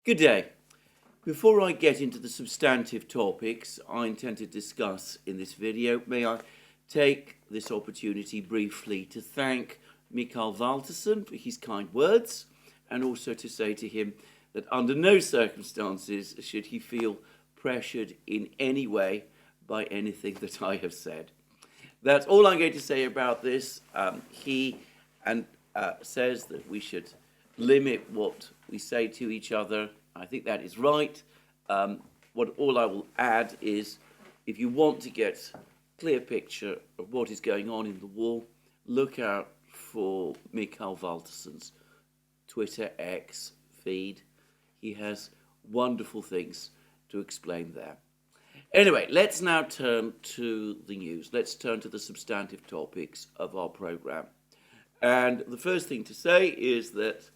Good day. Before I get into the substantive topics I intend to discuss in this video, may I take this opportunity briefly to thank Putin-Carlson for his kind words, and also to say to him that under no circumstances should he feel pressured in any way by anything that I have said. That's all I'm going to say about this. He says that we should limit what we say to each other. I think that is right. All I will add is, if you want to get a clear picture of what is going on in the war, look out for Putin-Carlson's Twitter X feed. He has wonderful things to explain there. Anyway, let's now turn to the news. Let's turn to the substantive topics of our program. And the first thing to say is that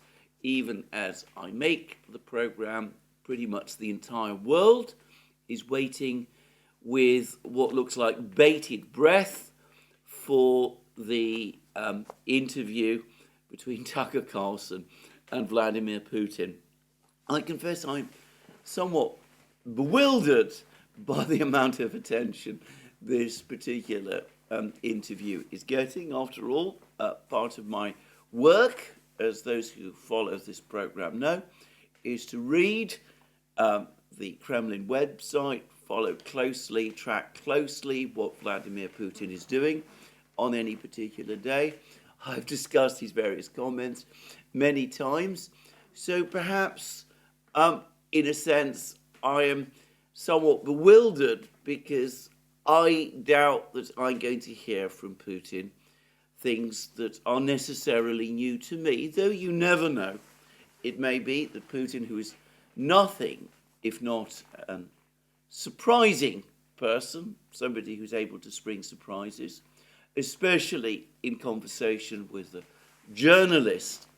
even as I make the program, pretty much the entire world is waiting with what looks like bated breath for the interview between Tucker Carlson and Vladimir Putin. I confess I'm somewhat bewildered by the amount of attention this particular interview is getting. After all, part of my work, as those who follow this program know, is to read the Kremlin website, follow closely, track closely what Vladimir Putin is doing on any particular day. I've discussed his various comments many times, so perhaps, in a sense, I am somewhat bewildered because I doubt that I'm going to hear from Putin things that are necessarily new to me, though you never know. It may be that Putin, who is nothing if not a surprising person, somebody who's able to spring surprises, especially in conversation with a journalist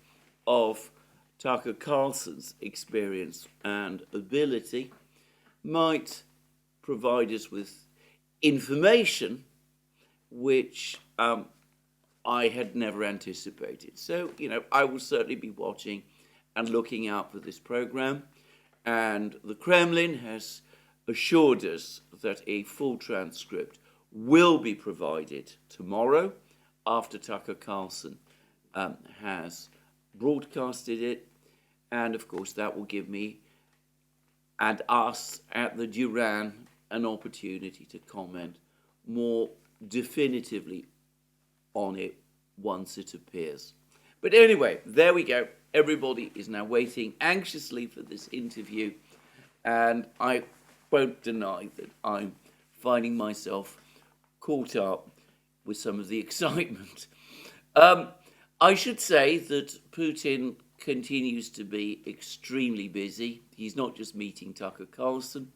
of Tucker Carlson's experience and ability, might provide us with information which I had never anticipated. So, I will certainly be watching and looking out for this program. And the Kremlin has assured us that a full transcript will be provided tomorrow after Tucker Carlson has broadcasted it. And of course, that will give me and us at the Duran an opportunity to comment more definitively on it once it appears. But anyway, there we go. Everybody is now waiting anxiously for this interview, and I won't deny that I'm finding myself caught up with some of the excitement. I should say that Putin continues to be extremely busy. He's not just meeting Tucker Carlson.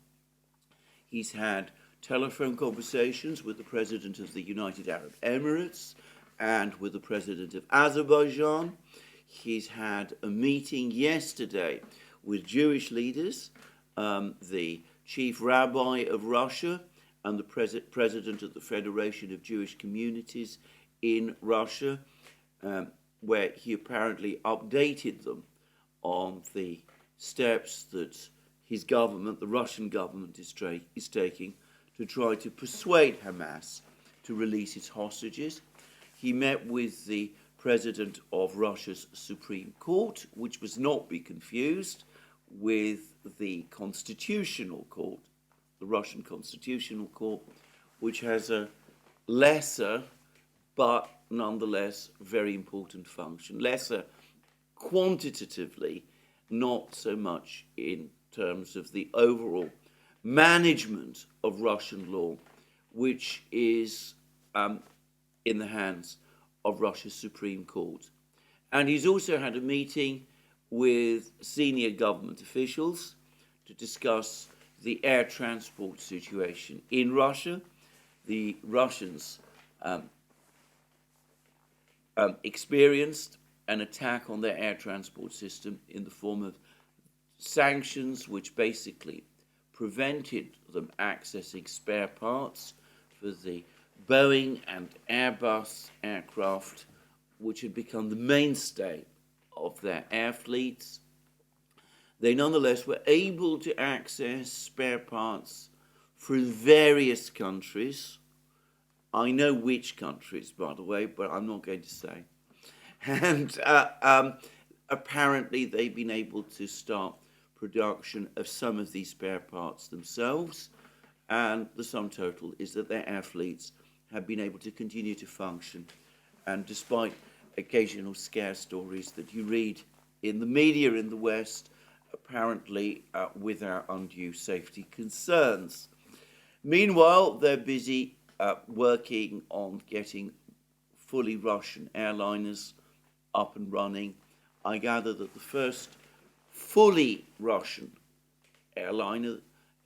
He's had telephone conversations with the President of the United Arab Emirates and with the President of Azerbaijan. He's had a meeting yesterday with Jewish leaders, the chief rabbi of Russia and the president of the Federation of Jewish Communities in Russia, where he apparently updated them on the steps that his government, the Russian government, is taking to try to persuade Hamas to release its hostages. He met with the president of Russia's Supreme Court, which must not be confused with the Constitutional Court, the Russian Constitutional Court, which has a lesser but nonetheless very important function. Lesser quantitatively, not so much in terms of the overall management of Russian law, which is in the hands of Russia's Supreme Court. And he's also had a meeting with senior government officials to discuss the air transport situation in Russia. The Russians experienced an attack on their air transport system in the form of sanctions which basically prevented them accessing spare parts for the Boeing and Airbus aircraft, which had become the mainstay of their air fleets. they nonetheless were able to access spare parts from various countries. I know which countries, by the way, but I'm not going to say. And apparently they've been able to start production of some of these spare parts themselves. And the sum total is that their air fleets have been able to continue to function. And despite occasional scare stories that you read in the media in the West, apparently without undue safety concerns. Meanwhile, they're busy working on getting fully Russian airliners up and running. I gather that the first fully Russian airliner,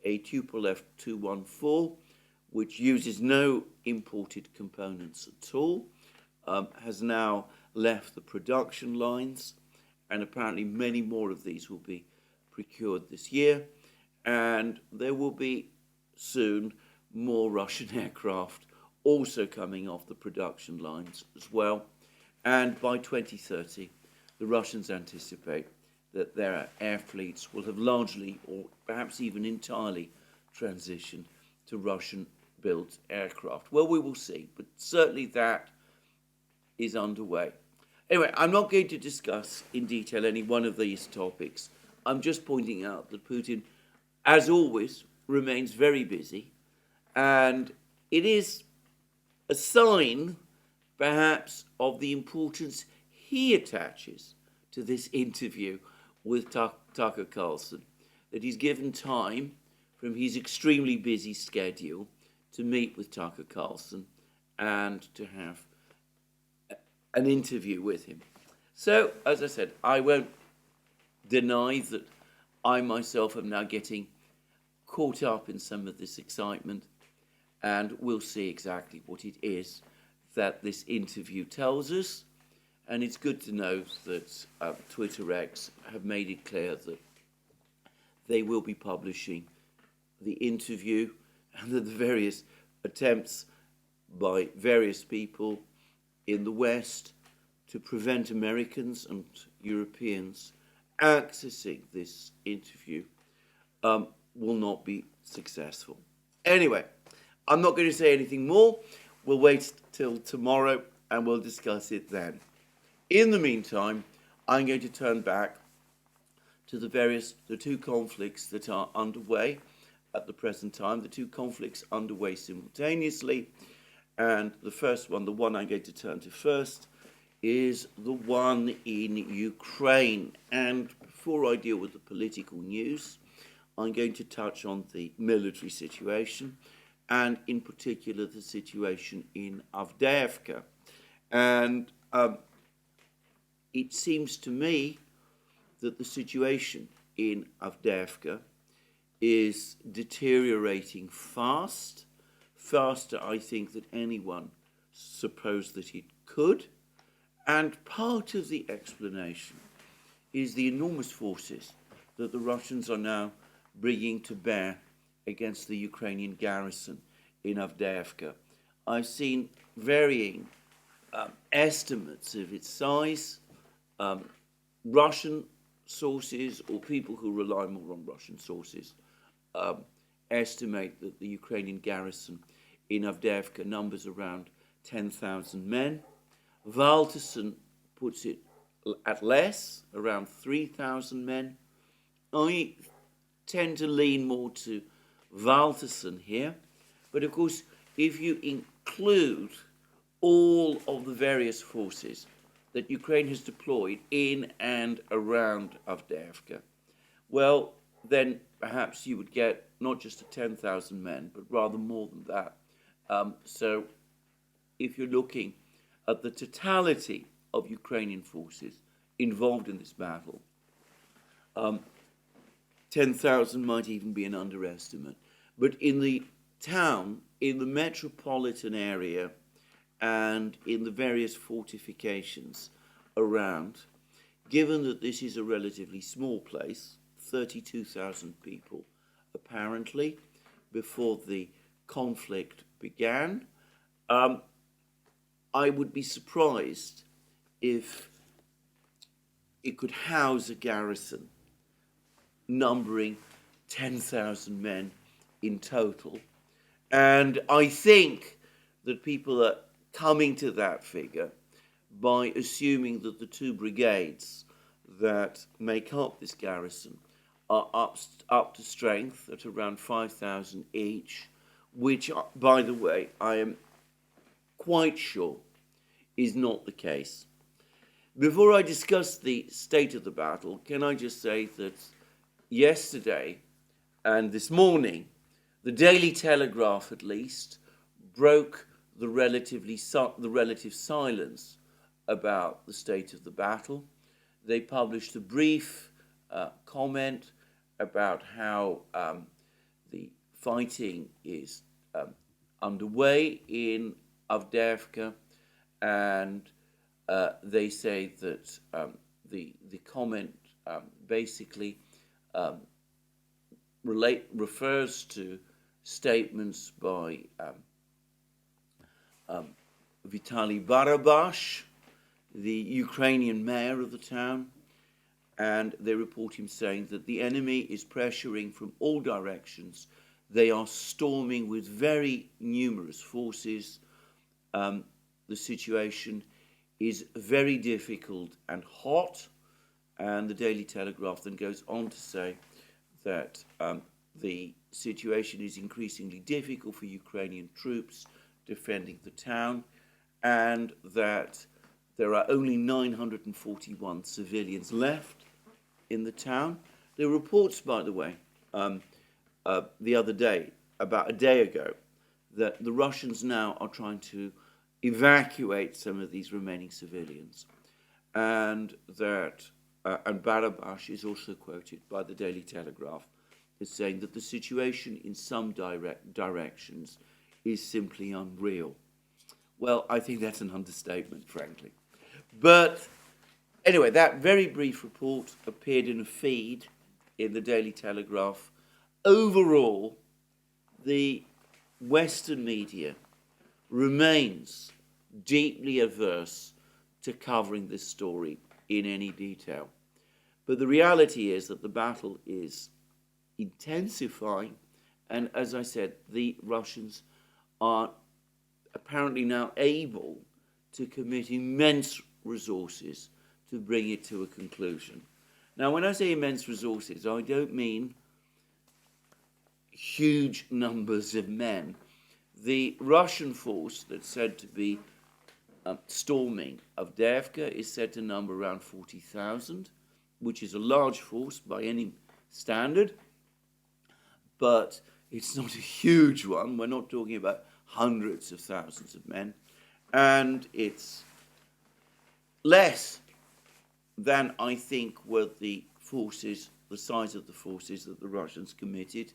a Tupolev 214, which uses no imported components at all, has now left the production lines, and apparently many more of these will be procured this year, and there will be soon more Russian aircraft also coming off the production lines as well. And by 2030, the Russians anticipate that their air fleets will have largely, or perhaps even entirely, transitioned to Russian-built aircraft. Well, we will see, but certainly that is underway. Anyway, I'm not going to discuss in detail any one of these topics. I'm just pointing out that Putin, as always, remains very busy, and it is a sign, perhaps, of the importance he attaches to this interview with Tucker Carlson, that he's given time from his extremely busy schedule to meet with Tucker Carlson and to have an interview with him. So, as I said, I won't deny that I myself am now getting caught up in some of this excitement, and we'll see exactly what it is that this interview tells us. And it's good to know that Twitter X have made it clear that they will be publishing the interview, and that the various attempts by various people in the West to prevent Americans and Europeans accessing this interview will not be successful. Anyway, I'm not going to say anything more. We'll wait till tomorrow and we'll discuss it then. In the meantime, I'm going to turn back to the two conflicts that are underway at the present time, the two conflicts underway simultaneously. And the first one, the one I'm going to turn to first, is the one in Ukraine. And before I deal with the political news, I'm going to touch on the military situation, and in particular the situation in Avdeyevka. And it seems to me that the situation in Avdeyevka is deteriorating fast, faster, I think, than anyone supposed that it could. And part of the explanation is the enormous forces that the Russians are now bringing to bear against the Ukrainian garrison in Avdeyevka. I've seen varying estimates of its size. Russian sources, or people who rely more on Russian sources, estimate that the Ukrainian garrison in Avdeyevka numbers around 10,000 men. Valterson puts it at less, around 3,000 men. I tend to lean more to Valterson here. But of course, if you include all of the various forces that Ukraine has deployed in and around Avdeyevka, well, then perhaps you would get not just 10,000 men, but rather more than that. So if you're looking at the totality of Ukrainian forces involved in this battle, 10,000 might even be an underestimate. But in the town, in the metropolitan area, and in the various fortifications around, given that this is a relatively small place, 32,000 people apparently, before the conflict began, I would be surprised if it could house a garrison numbering 10,000 men in total. And I think that people are coming to that figure by assuming that the two brigades that make up this garrison are up to strength at around 5,000 each, which, by the way, I am quite sure is not the case. Before I discuss the state of the battle, can I just say that yesterday and this morning, the Daily Telegraph, at least, broke the relative silence about the state of the battle. They published a brief comment about how the fighting is underway in Avdeyevka, and they say that the comment basically refers to statements by Vitaly Barabash, the Ukrainian mayor of the town, and they report him saying that the enemy is pressuring from all directions. They are storming with very numerous forces. The situation is very difficult and hot, and the Daily Telegraph then goes on to say that the situation is increasingly difficult for Ukrainian troops defending the town, and that there are only 941 civilians left in the town. There were reports, by the way, the other day, about a day ago, that the Russians now are trying to evacuate some of these remaining civilians, and that and Barabash is also quoted by the Daily Telegraph as saying that the situation in some directions is simply unreal. Well, I think that's an understatement, frankly. But anyway, that very brief report appeared in a feed in the Daily Telegraph. Overall, the Western media remains deeply averse to covering this story in any detail. But the reality is that the battle is intensifying, and as I said, the Russians are apparently now able to commit immense resources to bring it to a conclusion. Now, when I say immense resources, I don't mean huge numbers of men. The Russian force that's said to be storming Avdeyevka is said to number around 40,000, which is a large force by any standard, but it's not a huge one. We're not talking about hundreds of thousands of men, and it's less than, I think, were the forces, the size of the forces that the Russians committed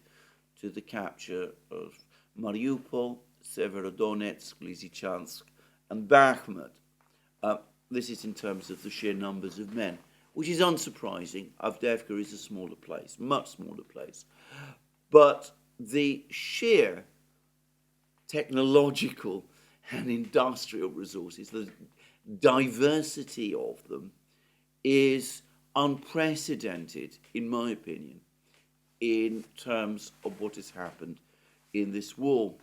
to the capture of Mariupol, Severodonetsk, Lysychansk, and Bakhmut. This is in terms of the sheer numbers of men, which is unsurprising. Avdeyevka is a smaller place, much smaller place. But the sheer technological and industrial resources, the diversity of them, is unprecedented, in my opinion, in terms of what has happened in this war.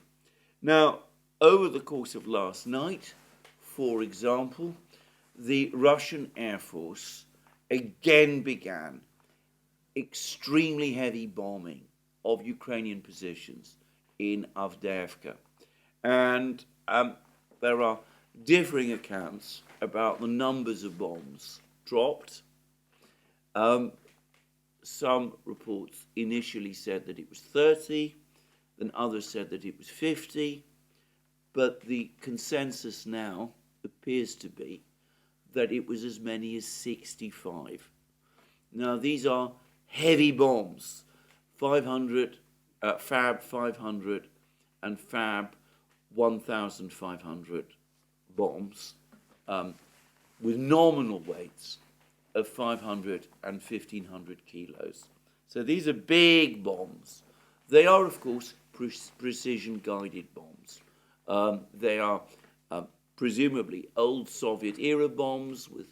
Now, over the course of last night, for example, the Russian Air Force again began extremely heavy bombing of Ukrainian positions in Avdeyevka. And there are differing accounts about the numbers of bombs dropped. Some reports initially said that it was 30, then others said that it was 50, but the consensus now appears to be that it was as many as 65. Now, these are heavy bombs, 500, Fab 500 and Fab 1,500 bombs with nominal weights of 500 and 1,500 kilos. So these are big bombs. They are, of course, precision-guided bombs. They are presumably old Soviet-era bombs with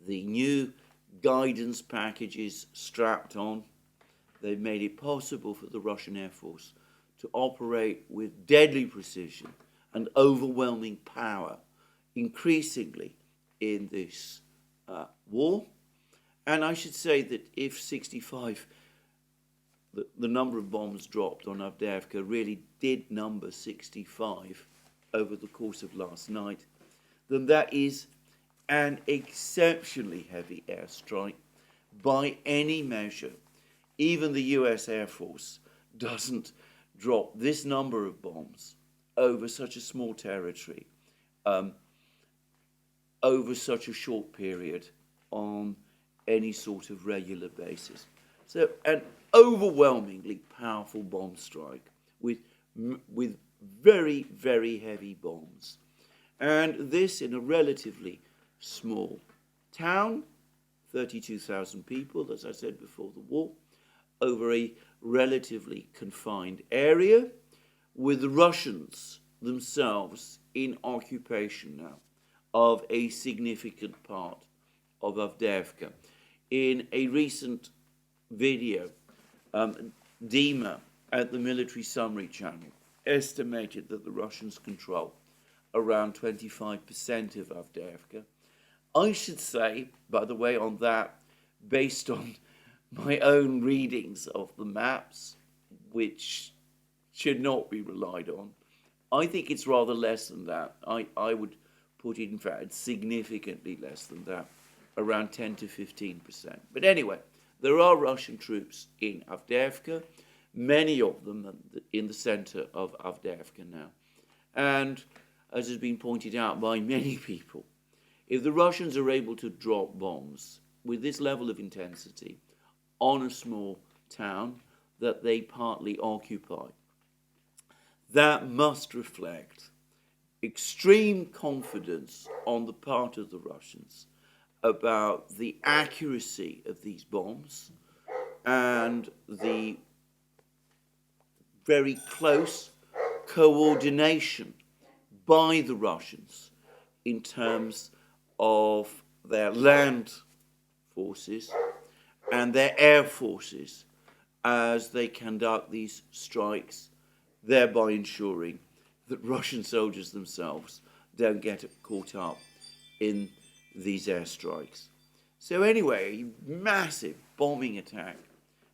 the new guidance packages strapped on. They've made it possible for the Russian Air Force to operate with deadly precision and overwhelming power, increasingly in this war. And I should say that if 65, the number of bombs dropped on Avdeyevka really did number 65 over the course of last night, then that is an exceptionally heavy airstrike by any measure. Even the US Air Force doesn't drop this number of bombs over such a small territory, over such a short period on any sort of regular basis. So an overwhelmingly powerful bomb strike with very, very heavy bombs. And this in a relatively small town, 32,000 people, as I said before the war, over a relatively confined area, with the Russians themselves in occupation now of a significant part of Avdeyevka. In a recent video, Dima at the Military Summary Channel estimated that the Russians control around 25% of Avdeyevka. I should say, by the way, on that, based on my own readings of the maps, which should not be relied on, I think it's rather less than that. I would put it, in fact, significantly less than that, around 10 to 15%. But anyway, there are Russian troops in Avdeyevka, many of them in the center of Avdeyevka now. And as has been pointed out by many people, if the Russians are able to drop bombs with this level of intensity on a small town that they partly occupy, that must reflect extreme confidence on the part of the Russians about the accuracy of these bombs and the very close coordination by the Russians in terms of their land forces and their air forces as they conduct these strikes, thereby ensuring that Russian soldiers themselves don't get caught up in these airstrikes. So anyway, massive bombing attack,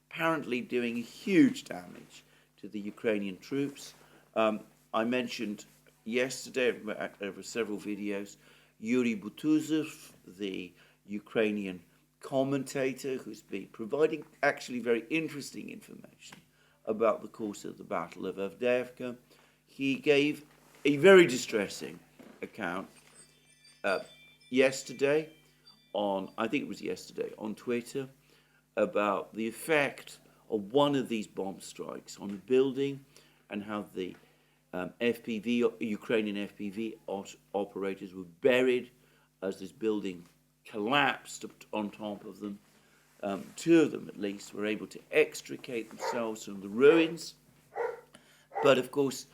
apparently doing huge damage to the Ukrainian troops. I mentioned yesterday, over several videos, Yuri Butuzov, the Ukrainian commentator who's been providing actually very interesting information about the course of the Battle of Avdeyevka. He gave a very distressing account yesterday I think it was yesterday, on Twitter, about the effect of one of these bomb strikes on a building and how the Ukrainian FPV operators were buried as this building collapsed on top of them. Two of them, at least, were able to extricate themselves from the ruins. But, of course,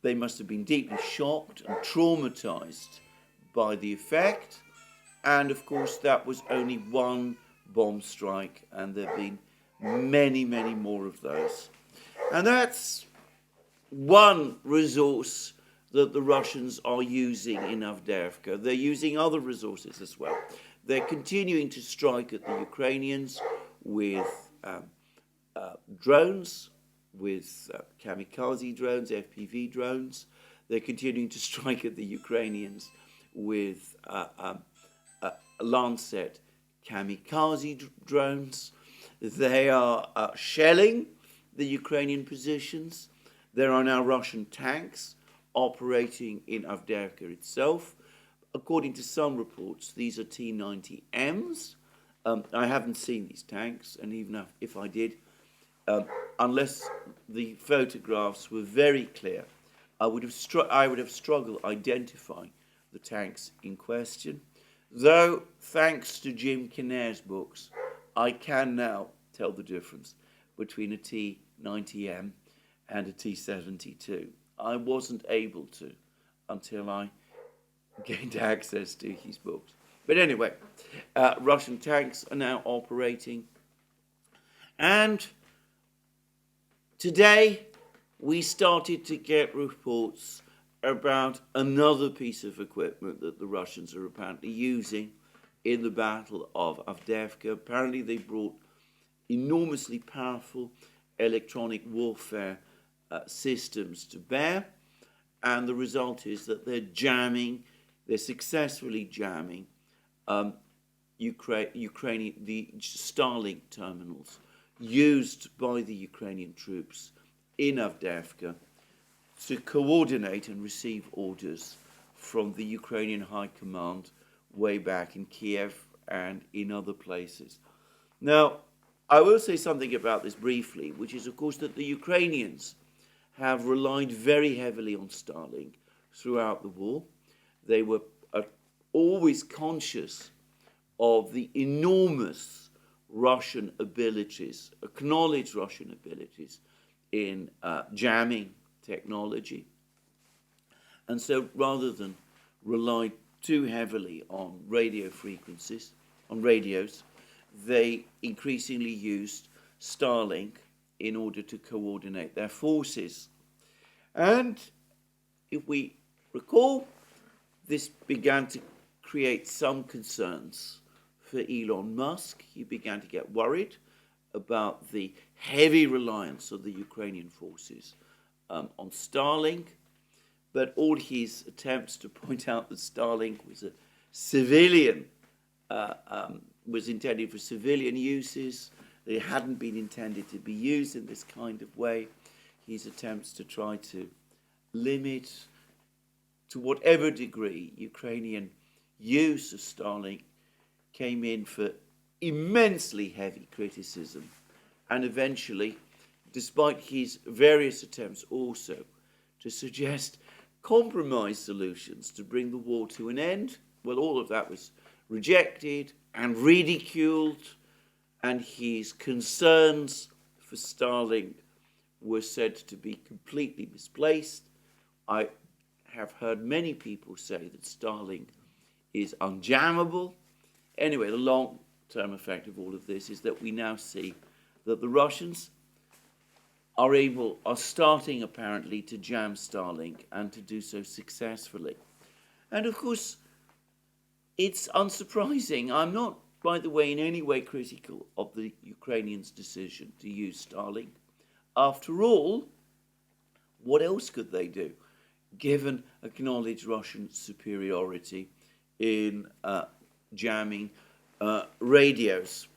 they must have been deeply shocked and traumatized by the effect. And, of course, that was only one bomb strike, and there have been many, many more of those. And that's one resource that the Russians are using in Avdeyevka. They're using other resources as well. They're continuing to strike at the Ukrainians with drones, with kamikaze drones, FPV drones. They're continuing to strike at the Ukrainians with Lancet kamikaze drones. They are shelling the Ukrainian positions. There are now Russian tanks operating in Avdeyevka itself. According to some reports, these are T-90Ms. I haven't seen these tanks, and even if I did, unless the photographs were very clear, I would have struggled identifying the tanks in question. Though, thanks to Jim Kinnair's books, I can now tell the difference between a T-90M and a T-72. I wasn't able to until I gained access to his books. But anyway, Russian tanks are now operating. And today we started to get reports about another piece of equipment that the Russians are apparently using in the Battle of Avdeyevka. Apparently they brought enormously powerful electronic warfare systems to bear, and the result is that they're successfully jamming the Starlink terminals used by the Ukrainian troops in Avdeyevka to coordinate and receive orders from the Ukrainian High Command way back in Kiev and in other places. Now, I will say something about this briefly, which is, of course, that the Ukrainians have relied very heavily on Starlink throughout the war. They were always conscious of the enormous Russian abilities, acknowledged Russian abilities in jamming technology. And so rather than rely too heavily on radio frequencies, on radios, they increasingly used Starlink in order to coordinate their forces. And if we recall, this began to create some concerns for Elon Musk. He began to get worried about the heavy reliance of the Ukrainian forces on Starlink, but all his attempts to point out that Starlink was a civilian, was intended for civilian uses, that it hadn't been intended to be used in this kind of way, his attempts to try to limit, to whatever degree, Ukrainian use of Starlink came in for immensely heavy criticism, and eventually, despite his various attempts also to suggest compromise solutions to bring the war to an end, well, all of that was rejected and ridiculed, and his concerns for Starlink were said to be completely misplaced. I have heard many people say that Starlink is unjammable. Anyway, the long-term effect of all of this is that we now see that the Russians are starting apparently to jam Starlink and to do so successfully. And of course, it's unsurprising. I'm not, by the way, in any way critical of the Ukrainians' decision to use Starlink. After all, what else could they do, given acknowledged Russian superiority in jamming radios?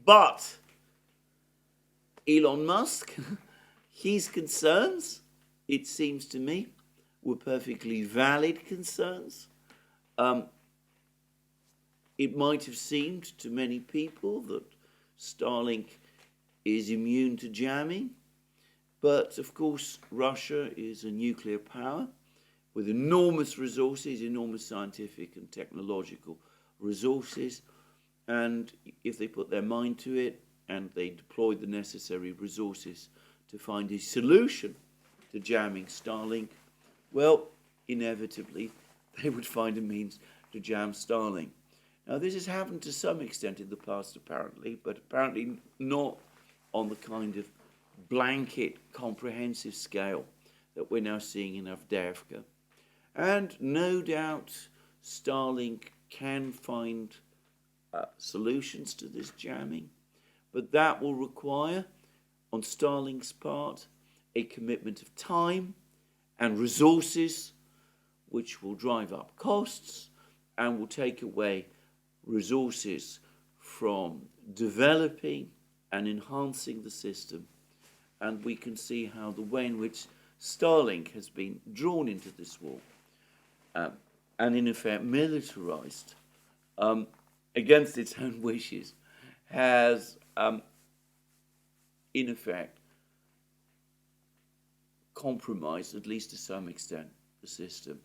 But Elon Musk, his concerns, it seems to me, were perfectly valid concerns. It might have seemed to many people that Starlink is immune to jamming, but of course Russia is a nuclear power with enormous resources, enormous scientific and technological resources, and if they put their mind to it and they deploy the necessary resources to find a solution to jamming Starlink, well, inevitably they would find a means to jam Starlink. Now, this has happened to some extent in the past, apparently, but apparently not on the kind of blanket, comprehensive scale that we're now seeing in Avdeyevka. And no doubt Starlink can find solutions to this jamming, but that will require, on Starlink's part, a commitment of time and resources, which will drive up costs and will take away resources from developing and enhancing the system. And we can see how the way in which Starlink has been drawn into this war and in effect militarized against its own wishes has in effect compromised, at least to some extent, the system.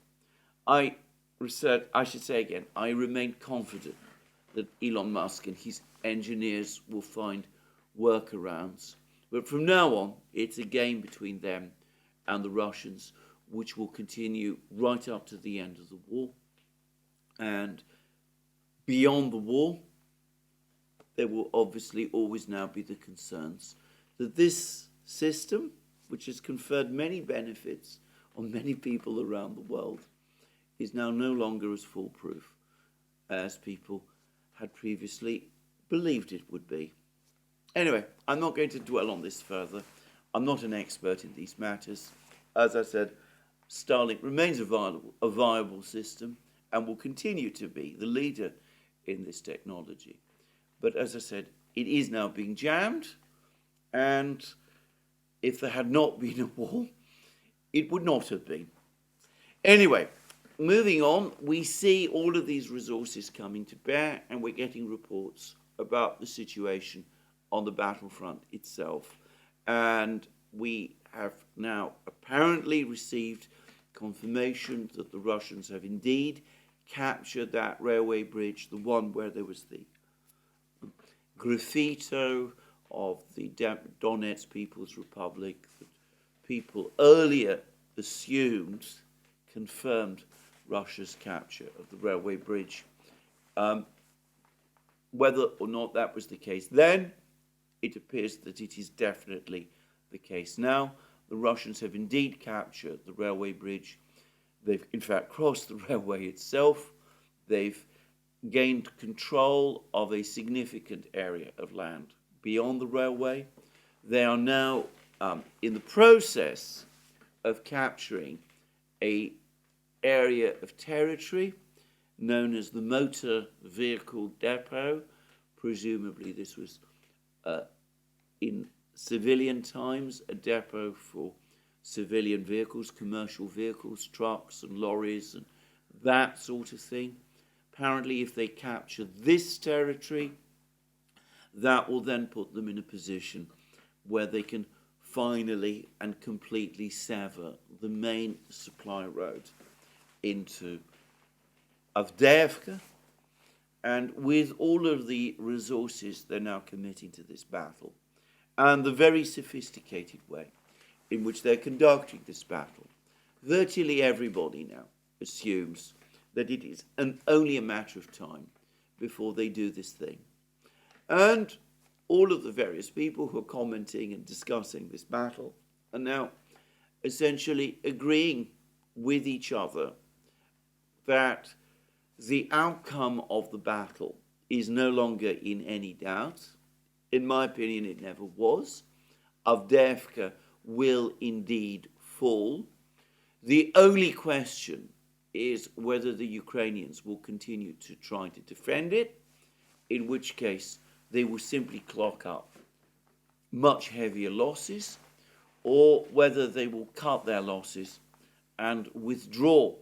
I should say again, I remain confident that Elon Musk and his engineers will find workarounds. But from now on, it's a game between them and the Russians, which will continue right up to the end of the war. And beyond the war, there will obviously always now be the concerns that this system, which has conferred many benefits on many people around the world, is now no longer as foolproof as people had previously believed it would be. Anyway, I'm not going to dwell on this further. I'm not an expert in these matters. As I said, Starlink remains a viable system and will continue to be the leader in this technology. But as I said, it is now being jammed, and if there had not been a war, it would not have been. Anyway, moving on, we see all of these resources coming to bear, and we're getting reports about the situation on the battlefront itself. And we have now apparently received confirmation that the Russians have indeed captured that railway bridge, the one where there was the graffito of the Donetsk People's Republic that people earlier assumed confirmed Russia's capture of the railway bridge. Whether or not that was the case then, it appears that it is definitely the case now. The Russians have indeed captured the railway bridge. They've in fact crossed the railway itself. They've gained control of a significant area of land beyond the railway. They are now in the process of capturing an area of territory known as the motor vehicle depot. Presumably this was in civilian times a depot for civilian vehicles, commercial vehicles, trucks and lorries and that sort of thing. Apparently if they capture this territory, that will then put them in a position where they can finally and completely sever the main supply road into Avdeyevka. And with all of the resources they're now committing to this battle, and the very sophisticated way in which they're conducting this battle, virtually everybody now assumes that it is only a matter of time before they do this thing. And all of the various people who are commenting and discussing this battle are now essentially agreeing with each other that the outcome of the battle is no longer in any doubt. In my opinion, it never was. Avdeyevka will indeed fall. The only question is whether the Ukrainians will continue to try to defend it, in which case they will simply clock up much heavier losses, or whether they will cut their losses and withdraw,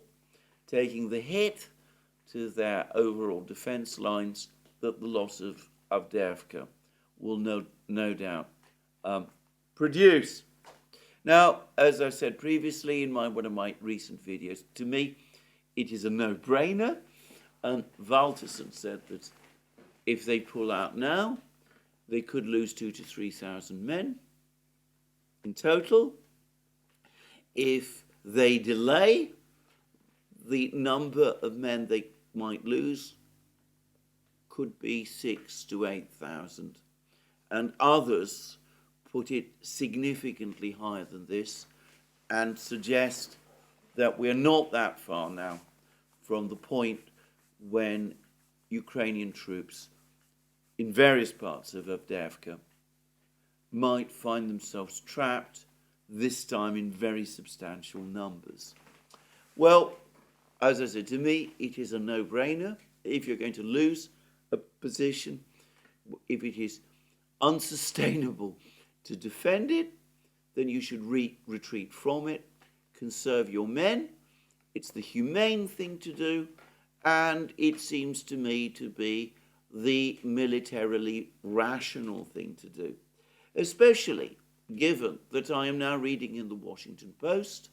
taking the hit to their overall defense lines that the loss of Avdeyevka will no doubt produce. Now, as I said previously in one of my recent videos, to me, it is a no-brainer. And Valterson said that if they pull out now, they could lose 2,000 to 3,000 men in total. If they delay, the number of men they might lose could be 6,000 to 8,000. And others put it significantly higher than this and suggest that we're not that far now from the point when Ukrainian troops in various parts of Avdeyevka might find themselves trapped, this time in very substantial numbers. Well, as I said, to me, it is a no-brainer. If you're going to lose a position, if it is unsustainable to defend it, then you should retreat from it, conserve your men. It's the humane thing to do, and it seems to me to be the militarily rational thing to do, especially given that I am now reading in the Washington Post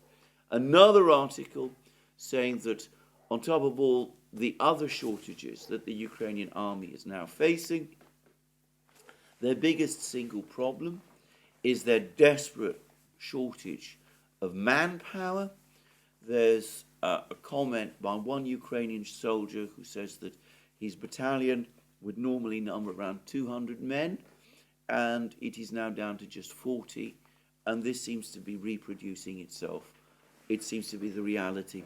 another article saying that on top of all the other shortages that the Ukrainian army is now facing, their biggest single problem is their desperate shortage of manpower. There's a comment by one Ukrainian soldier who says that his battalion would normally number around 200 men, and it is now down to just 40, and this seems to be reproducing itself. It seems to be the reality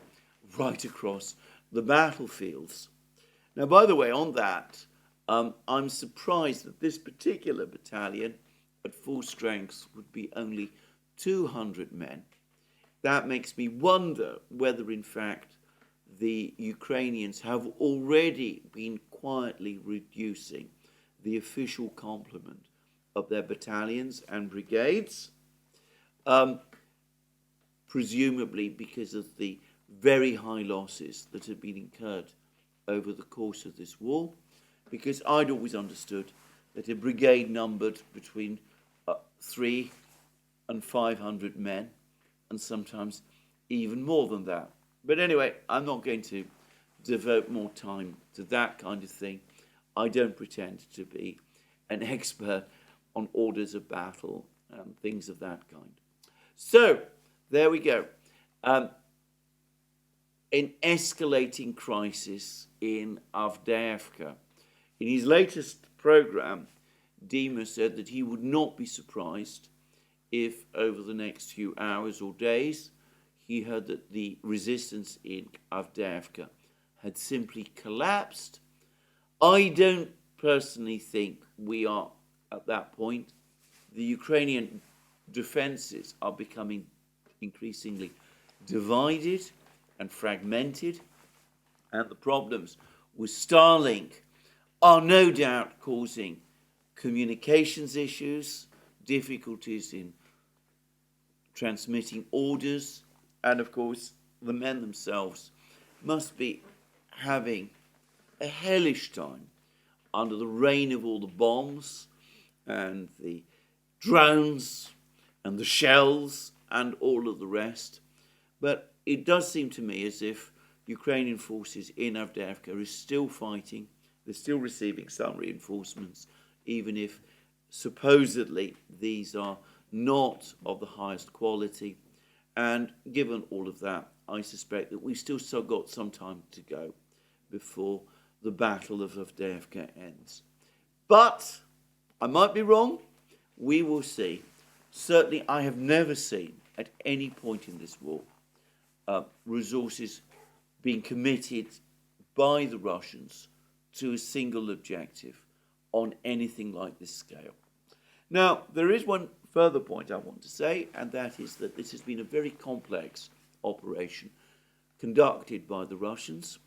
right across the battlefields. Now, by the way, on that, I'm surprised that this particular battalion at full strength would be only 200 men. That makes me wonder whether, in fact, the Ukrainians have already been quietly reducing the official complement of their battalions and brigades, presumably because of the very high losses that have been incurred over the course of this war, because I'd always understood that a brigade numbered between 300 and 500 men, and sometimes even more than that. But anyway, I'm not going to devote more time to that kind of thing. I don't pretend to be an expert on orders of battle and things of that kind. So, there we go. An escalating crisis in Avdeyevka. In his latest program, Dima said that he would not be surprised if over the next few hours or days he heard that the resistance in Avdeyevka had simply collapsed. I don't personally think we are at that point. The Ukrainian defenses are becoming increasingly divided and fragmented, and the problems with Starlink are no doubt causing communications issues, difficulties in transmitting orders, and of course the men themselves must be having a hellish time under the rain of all the bombs and the drones and the shells and all of the rest. But it does seem to me as if Ukrainian forces in Avdiivka are still fighting. They're still receiving some reinforcements, even if supposedly these are not of the highest quality. And given all of that, I suspect that we've still got some time to go before the Battle of Avdiivka ends. But I might be wrong. We will see. Certainly, I have never seen at any point in this war resources being committed by the Russians to a single objective on anything like this scale. Now, there is one further point I want to say, and that is that this has been a very complex operation conducted by the Russians.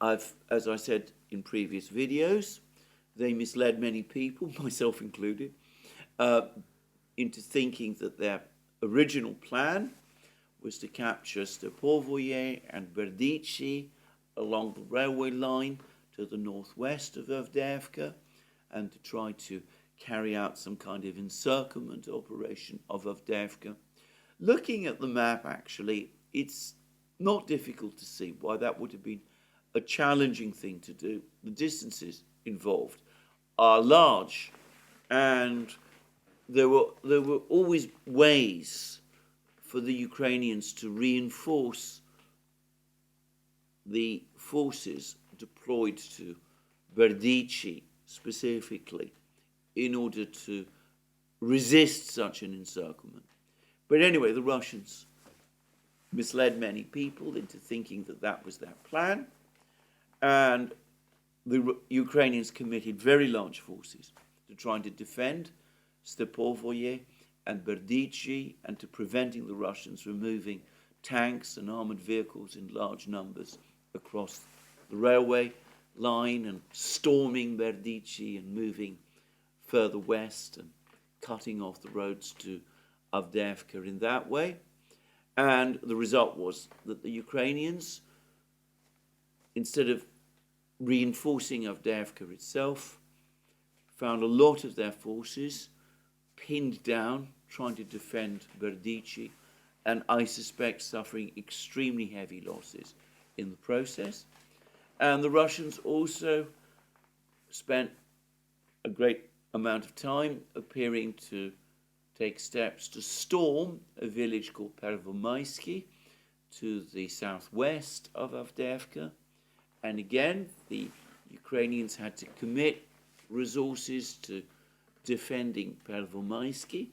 As I said in previous videos, they misled many people, myself included, into thinking that their original plan was to capture Stepovoye and BITCHUTE along the railway line to the northwest of Avdeyevka, and to try to carry out some kind of encirclement operation of Avdeyevka. Looking at the map, actually, it's not difficult to see why that would have been a challenging thing to do. The distances involved are large, and there were always ways for the Ukrainians to reinforce the forces deployed to BITCHUTE specifically in order to resist such an encirclement. But anyway, the Russians misled many people into thinking that that was their plan, and the Ukrainians committed very large forces to trying to defend Stepovoye and BITCHUTE and to preventing the Russians from moving tanks and armoured vehicles in large numbers across the railway line and storming BITCHUTE and moving further west and cutting off the roads to Avdeyevka in that way. And the result was that the Ukrainians, instead of reinforcing Avdeyevka itself, found a lot of their forces pinned down, trying to defend BITCHUTE, and I suspect suffering extremely heavy losses in the process. And the Russians also spent a great amount of time appearing to take steps to storm a village called Pervomaisky to the southwest of Avdeyevka. And again, the Ukrainians had to commit resources to defending Pervomaisky.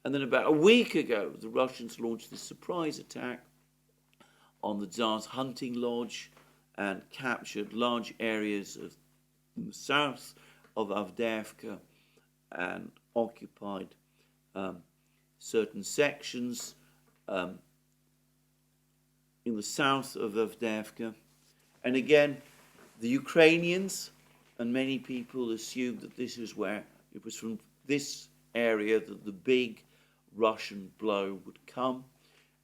And then about a week ago, the Russians launched this surprise attack on the Tsar's hunting lodge and captured large areas of the south of Avdeyevka and occupied certain sections in the south of Avdeyevka. And again, the Ukrainians and many people assumed that this is where it was from this area that the big Russian blow would come,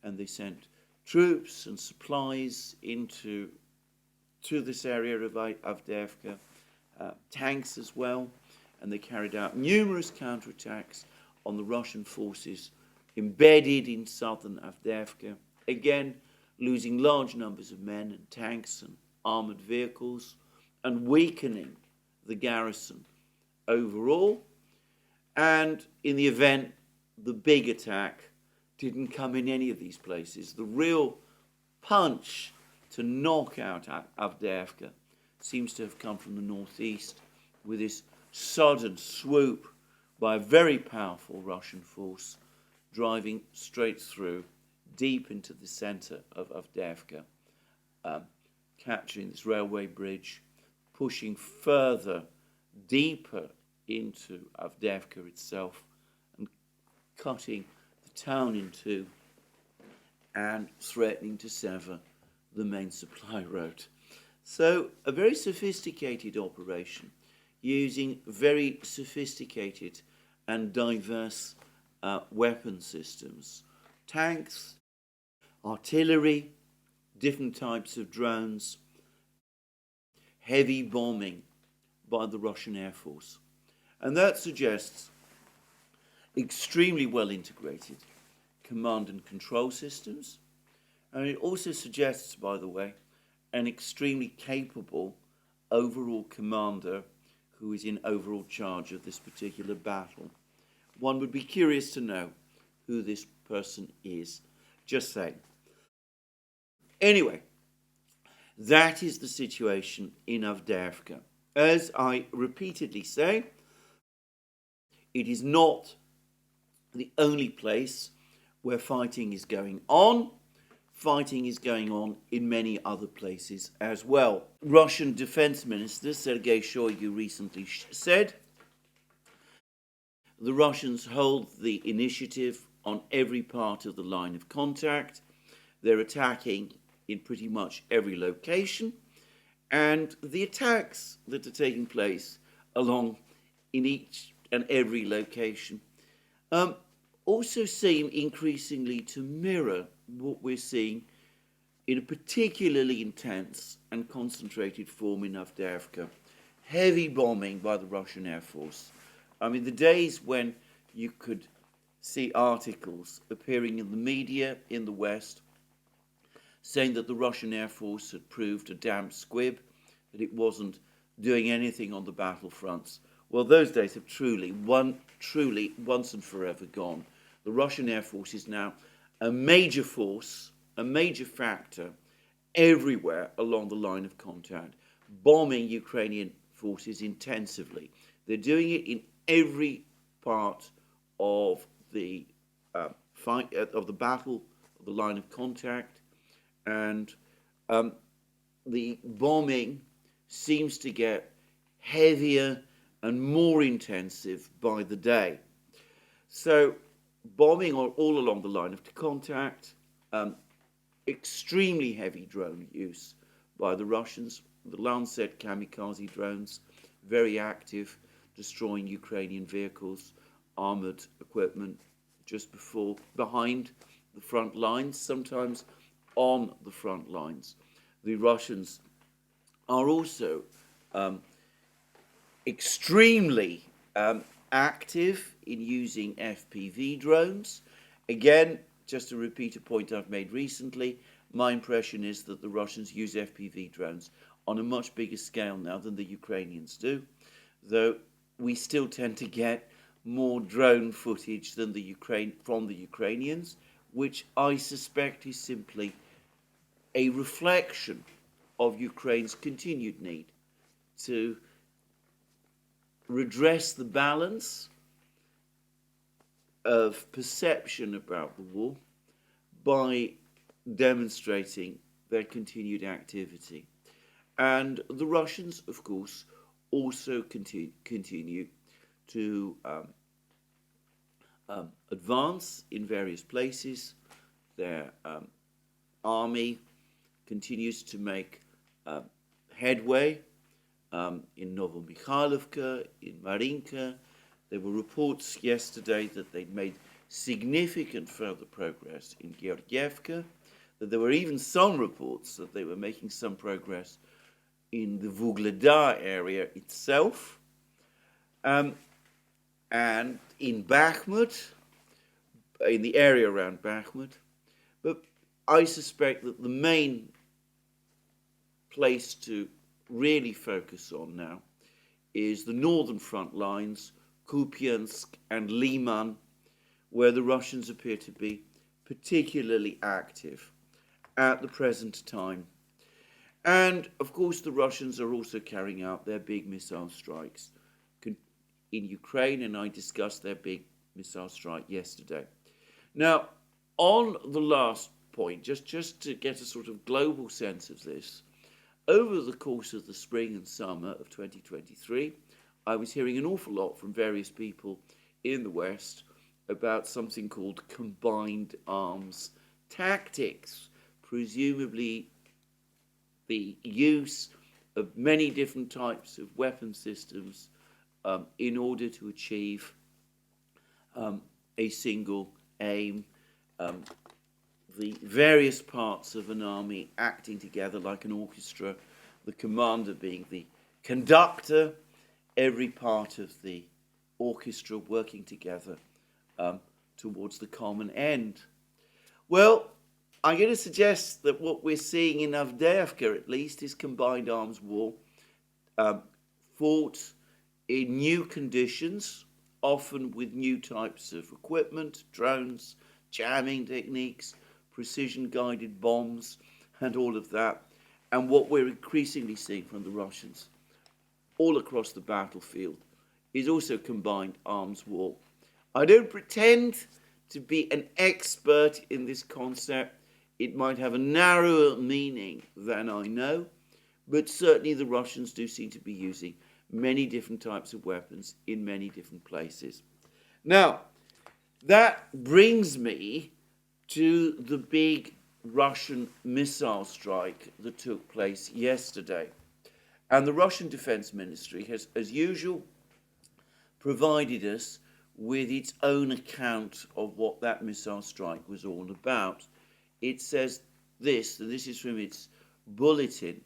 and they sent troops and supplies to this area of Avdeyevka, tanks as well, and they carried out numerous counterattacks on the Russian forces embedded in southern Avdeyevka, again losing large numbers of men and tanks and armoured vehicles and weakening the garrison overall. And in the event, the big attack didn't come in any of these places. The real punch to knock out Avdeyevka seems to have come from the northeast with this sudden swoop by a very powerful Russian force driving straight through deep into the centre of Avdeyevka, capturing this railway bridge, pushing further, deeper into Avdeyevka itself and cutting the town in two and threatening to sever the main supply road. So a very sophisticated operation using very sophisticated and diverse weapon systems, tanks, artillery, different types of drones, heavy bombing by the Russian Air Force. And that suggests extremely well integrated command and control systems. And it also suggests, by the way, an extremely capable overall commander who is in overall charge of this particular battle. One would be curious to know who this person is. Just saying. Anyway, that is the situation in Avdeyevka. As I repeatedly say, it is not the only place where fighting is going on. Fighting is going on in many other places as well. Russian Defense Minister Sergei Shoigu recently said the Russians hold the initiative on every part of the line of contact. They're attacking in pretty much every location, and the attacks that are taking place along in each and every location also seem increasingly to mirror what we're seeing in a particularly intense and concentrated form in Avdeyevka. Heavy bombing by the Russian Air Force. I mean, the days when you could see articles appearing in the media in the West saying that the Russian Air Force had proved a damn squib, that it wasn't doing anything on the battlefronts. Well, those days have truly once and forever gone. The Russian Air Force is now a major force, a major factor everywhere along the line of contact, bombing Ukrainian forces intensively. They're doing it in every part of the fight, of the battle, of the line of contact, and the bombing seems to get heavier and more intensive by the day. So bombing all along the line of contact, extremely heavy drone use by the Russians, the Lancet kamikaze drones, very active, destroying Ukrainian vehicles, armoured equipment, just behind the front lines, sometimes on the front lines. The Russians are also extremely active in using FPV drones. Again, just to repeat a point I've made recently, my impression is that the Russians use FPV drones on a much bigger scale now than the Ukrainians do, though we still tend to get more drone footage than from the Ukrainians, which I suspect is simply a reflection of Ukraine's continued need to redress the balance of perception about the war by demonstrating their continued activity. And the Russians, of course, also continue to advance in various places. Their army continues to make headway in Novomikhailivka, in Marinka. There were reports yesterday that they'd made significant further progress in Avdeyevka, that there were even some reports that they were making some progress in the Vuhledar area itself, and in Bakhmut, in the area around Bakhmut. But I suspect that the main place to really focus on now is the northern front lines, Kupiansk and Liman, where the Russians appear to be particularly active at the present time. And, of course, the Russians are also carrying out their big missile strikes in Ukraine, and I discussed their big missile strike yesterday. Now, on the last point, just to get a sort of global sense of this, over the course of the spring and summer of 2023, I was hearing an awful lot from various people in the West about something called combined arms tactics, presumably the use of many different types of weapon systems in order to achieve a single aim. The various parts of an army acting together like an orchestra, the commander being the conductor, every part of the orchestra working together towards the common end. Well, I'm going to suggest that what we're seeing in Avdeyevka, at least, is combined arms war fought in new conditions, often with new types of equipment, drones, jamming techniques, precision-guided bombs, and all of that. And what we're increasingly seeing from the Russians all across the battlefield is also combined arms war. I don't pretend to be an expert in this concept. It might have a narrower meaning than I know, but certainly the Russians do seem to be using many different types of weapons in many different places. Now, that brings me to the big Russian missile strike that took place yesterday. And the Russian Defense Ministry has, as usual, provided us with its own account of what that missile strike was all about. It says this, and this is from its bulletin,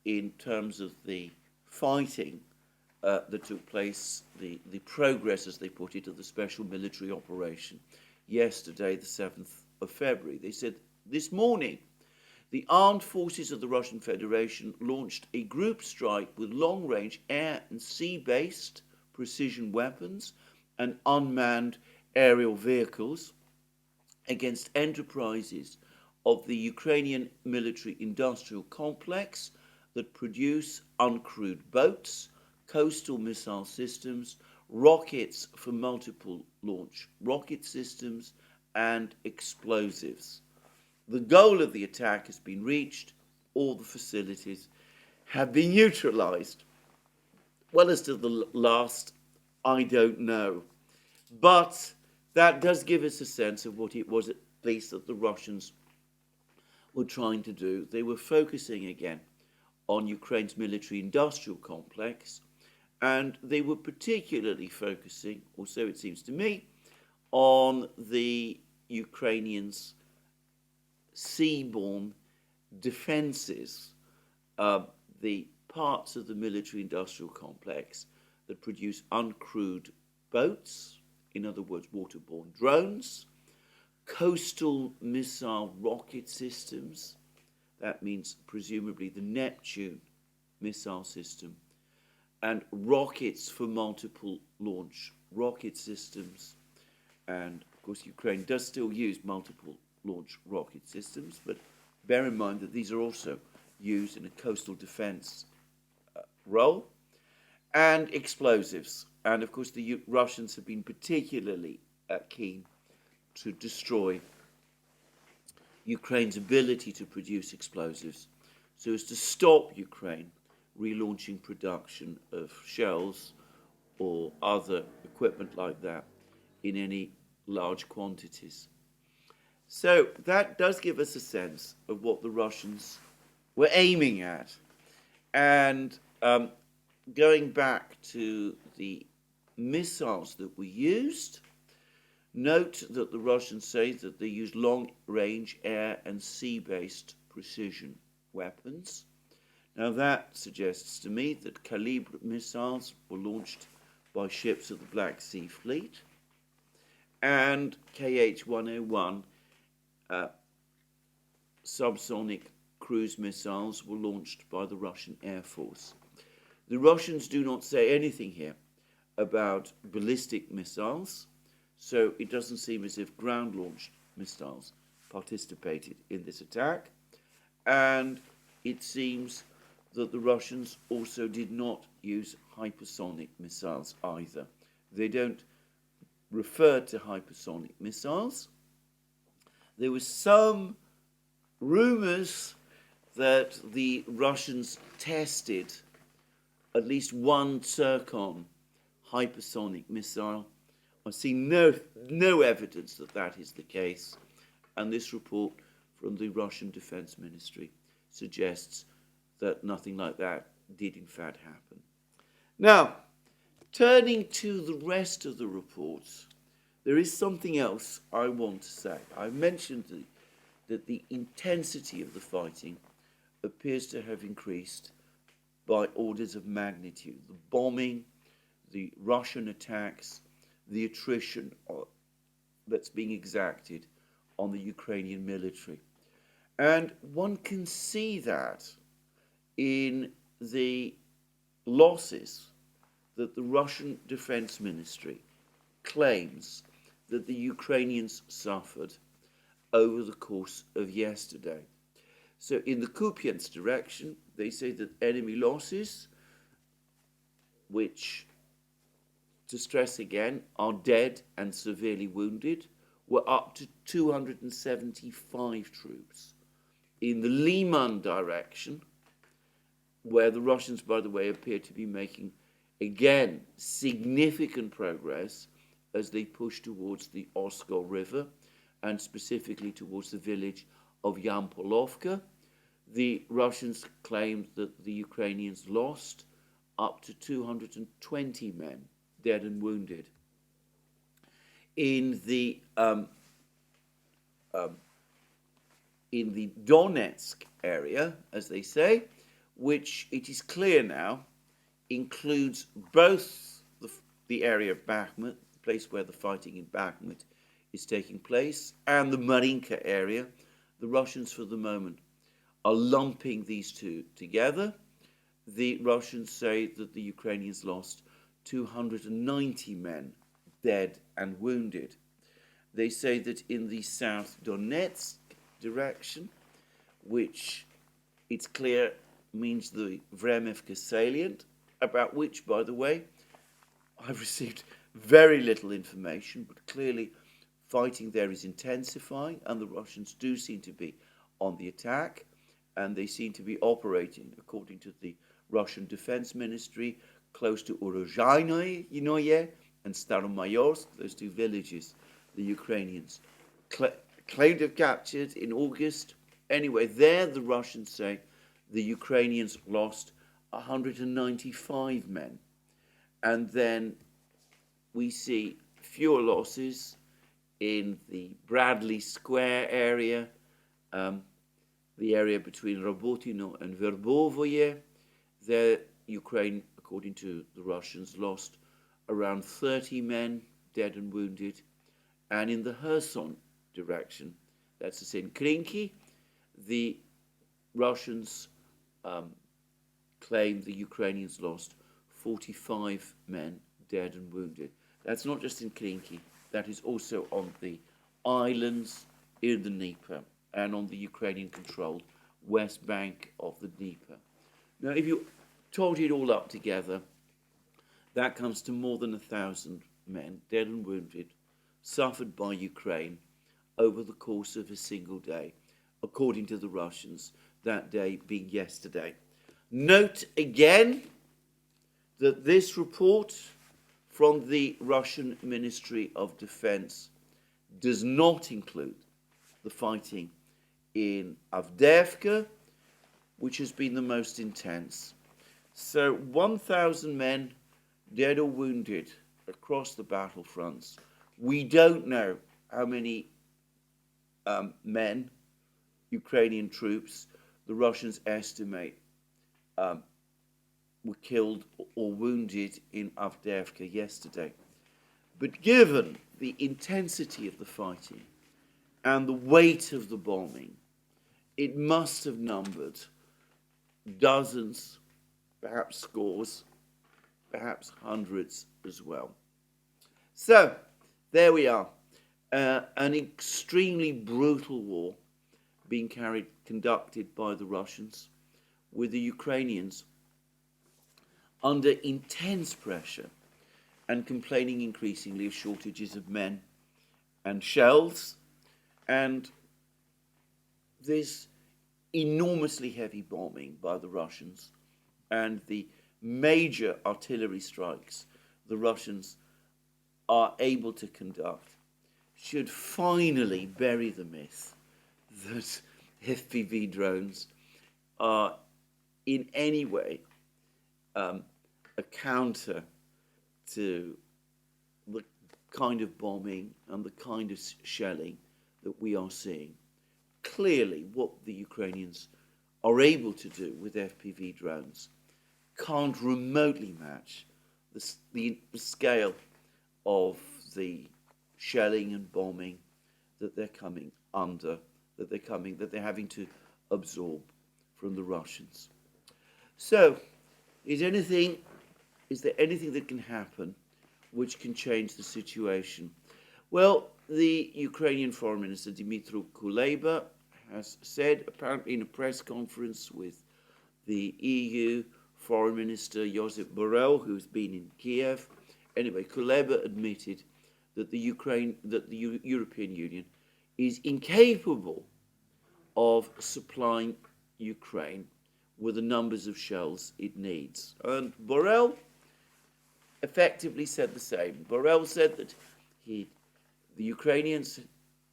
in terms of the fighting that took place, the progress, as they put it, of the special military operation yesterday, the 7th of February. They said, this morning, the armed forces of the Russian Federation launched a group strike with long-range air and sea-based precision weapons and unmanned aerial vehicles against enterprises of the Ukrainian military-industrial complex that produce uncrewed boats, coastal missile systems, rockets for multiple launch rocket systems, and explosives. The goal of the attack has been reached. All the facilities have been neutralized. Well, as to the last, I don't know. But that does give us a sense of what it was, at least, that the Russians were trying to do. They were focusing again on Ukraine's military-industrial complex, and they were particularly focusing, or so it seems to me, on the Ukrainians' seaborne defences, the parts of the military-industrial complex that produce uncrewed boats, in other words, waterborne drones, coastal missile rocket systems, that means presumably the Neptune missile system, and rockets for multiple launch rocket systems. And of course, Ukraine does still use multiple launch rocket systems, but bear in mind that these are also used in a coastal defense role, and explosives. And of course, the Russians have been particularly keen to destroy Ukraine's ability to produce explosives so as to stop Ukraine relaunching production of shells or other equipment like that in any large quantities. So that does give us a sense of what the Russians were aiming at. And going back to the missiles that were used, note that the Russians say that they used long-range air and sea-based precision weapons. Now that suggests to me that Calibre missiles were launched by ships of the Black Sea Fleet, and KH-101 subsonic cruise missiles were launched by the Russian Air Force. The Russians do not say anything here about ballistic missiles, so it doesn't seem as if ground-launched missiles participated in this attack, and it seems that the Russians also did not use hypersonic missiles either. They don't refer to hypersonic missiles. There was some rumors that the Russians tested at least one Zircon hypersonic missile. I see no evidence that that is the case, and this report from the Russian Defense Ministry suggests that nothing like that did in fact happen. Now, turning to the rest of the reports, there is something else I want to say. I mentioned that the intensity of the fighting appears to have increased by orders of magnitude. The bombing, the Russian attacks, the attrition that's being exacted on the Ukrainian military. And one can see that in the losses that the Russian Defense Ministry claims that the Ukrainians suffered over the course of yesterday. So in the Kupiansk direction, they say that enemy losses, which, to stress again, are dead and severely wounded, were up to 275 troops. In the Liman direction, where the Russians, by the way, appear to be making, again, significant progress as they push towards the Oskol River, and specifically towards the village of Yampolovka, the Russians claimed that the Ukrainians lost up to 220 men, dead and wounded. In the Donetsk area, as they say, which it is clear now includes both the area of Bakhmut, the place where the fighting in Bakhmut is taking place, and the Marinka area. The Russians, for the moment, are lumping these two together. The Russians say that the Ukrainians lost 290 men, dead and wounded. They say that in the South Donetsk direction, which it's clear means the Vremivka salient, about which, by the way, I've received very little information, but clearly fighting there is intensifying, and the Russians do seem to be on the attack, and they seem to be operating, according to the Russian Defense Ministry, close to Orozhainoye and Staromayorsk, those two villages the Ukrainians claimed to have captured in August. Anyway, there the Russians say the Ukrainians lost 195 men. And then we see fewer losses in the Bradley Square area, the area between Robotino and Verbovoye. There, Ukraine, according to the Russians, lost around 30 men, dead and wounded. And in the Kherson direction, that's to say in Krinky, the Russians claim the Ukrainians lost 45 men, dead and wounded. That's not just in Krinky, that is also on the islands in the Dnieper and on the Ukrainian-controlled west bank of the Dnieper. Now, if you total it all up together, that comes to more than 1,000 men, dead and wounded, suffered by Ukraine over the course of a single day, according to the Russians, that day being yesterday. Note again that this report from the Russian Ministry of Defense does not include the fighting in Avdeyevka, which has been the most intense. So 1,000 men dead or wounded across the battlefronts. We don't know how many men, Ukrainian troops, the Russians estimate were killed or wounded in Avdeyevka yesterday. But given the intensity of the fighting and the weight of the bombing, it must have numbered dozens, perhaps scores, perhaps hundreds as well. So, there we are. An extremely brutal war being conducted by the Russians, with the Ukrainians under intense pressure and complaining increasingly of shortages of men and shells, and this enormously heavy bombing by the Russians and the major artillery strikes the Russians are able to conduct should finally bury the myth that FPV drones are in any way a counter to the kind of bombing and the kind of shelling that we are seeing. Clearly, what the Ukrainians are able to do with FPV drones can't remotely match the scale of the shelling and bombing that they're coming under, that they're having to absorb from the Russians. So, is there anything that can happen which can change the situation? Well, the Ukrainian Foreign Minister Dmytro Kuleba has said, apparently in a press conference with the EU Foreign Minister Josep Borrell, who's been in Kiev. Anyway, Kuleba admitted that the European Union is incapable of supplying Ukraine with the numbers of shells it needs. And Borrell effectively said the same. Borrell said that the Ukrainians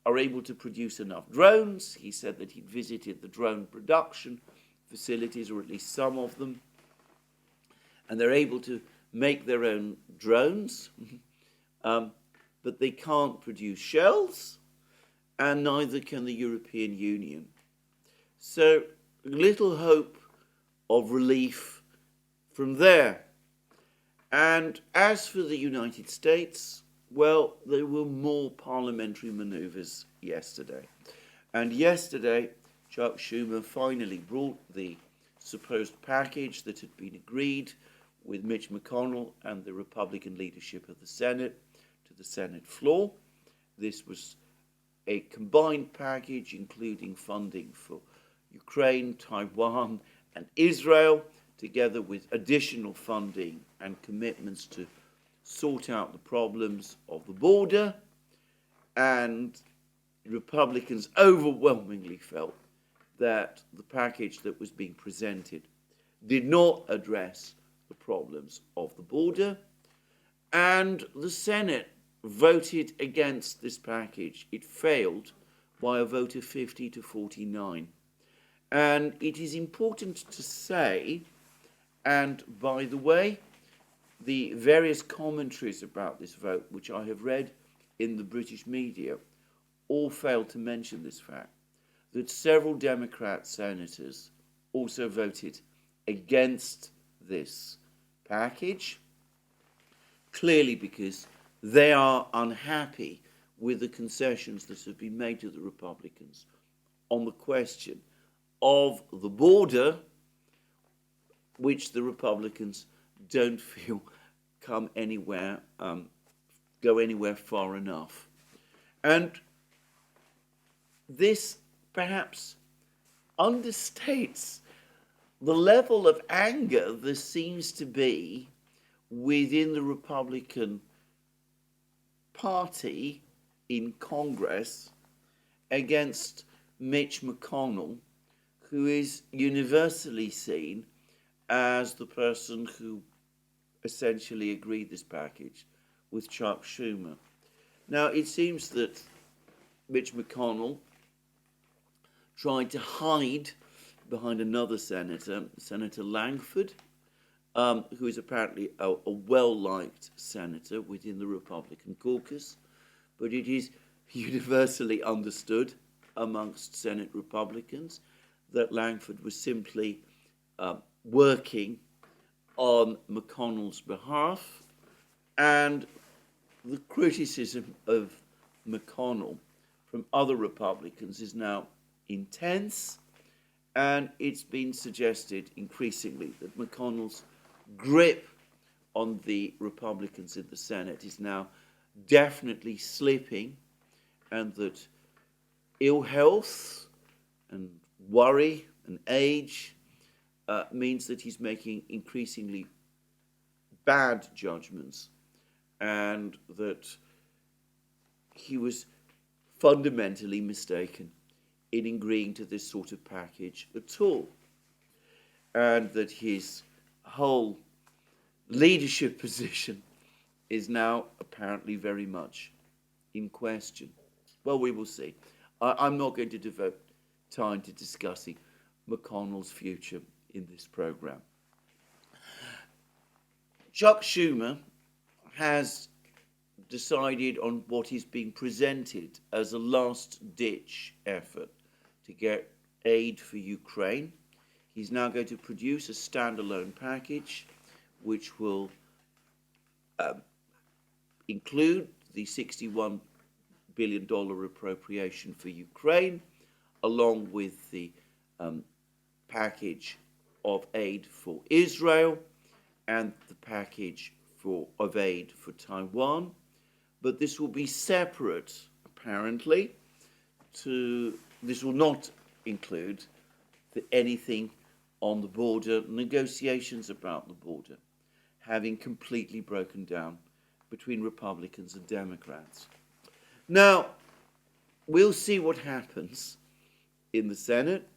are able to produce enough drones. He said that he'd visited the drone production facilities, or at least some of them, and they're able to make their own drones, but they can't produce shells, and neither can the European Union. So little hope of relief from there. And as for the United States, well, there were more parliamentary manoeuvres yesterday. And yesterday, Chuck Schumer finally brought the supposed package that had been agreed with Mitch McConnell and the Republican leadership of the Senate to the Senate floor. This was a combined package including funding for Ukraine, Taiwan, and Israel, together with additional funding and commitments to sort out the problems of the border. And Republicans overwhelmingly felt that the package that was being presented did not address the problems of the border, and the Senate voted against this package. It failed by a vote of 50 to 49. And it is important to say, and by the way, the various commentaries about this vote, which I have read in the British media, all failed to mention this fact, that several Democrat senators also voted against this package, clearly because they are unhappy with the concessions that have been made to the Republicans on the question of the border, which the Republicans don't feel go anywhere far enough. And this perhaps understates the level of anger there seems to be within the Republican Party in Congress against Mitch McConnell, who is universally seen as the person who essentially agreed this package with Chuck Schumer. Now, it seems that Mitch McConnell tried to hide behind another senator, Senator Langford, who is apparently a well-liked senator within the Republican caucus, but it is universally understood amongst Senate Republicans that Langford was simply working on McConnell's behalf, and the criticism of McConnell from other Republicans is now intense, and it's been suggested increasingly that McConnell's grip on the Republicans in the Senate is now definitely slipping, and that ill health and worry and age means that he's making increasingly bad judgments, and that he was fundamentally mistaken in agreeing to this sort of package at all, and that his whole leadership position is now apparently very much in question. Well, we will see. I'm not going to devote time to discussing McConnell's future in this program. Chuck Schumer has decided on what is being presented as a last-ditch effort to get aid for Ukraine. He's now going to produce a standalone package which will include the $61 billion appropriation for Ukraine, along with the package of aid for Israel and the package of aid for Taiwan. But this will be separate, apparently, this will not include anything on the border, negotiations about the border, having completely broken down between Republicans and Democrats. Now, we'll see what happens in the Senate.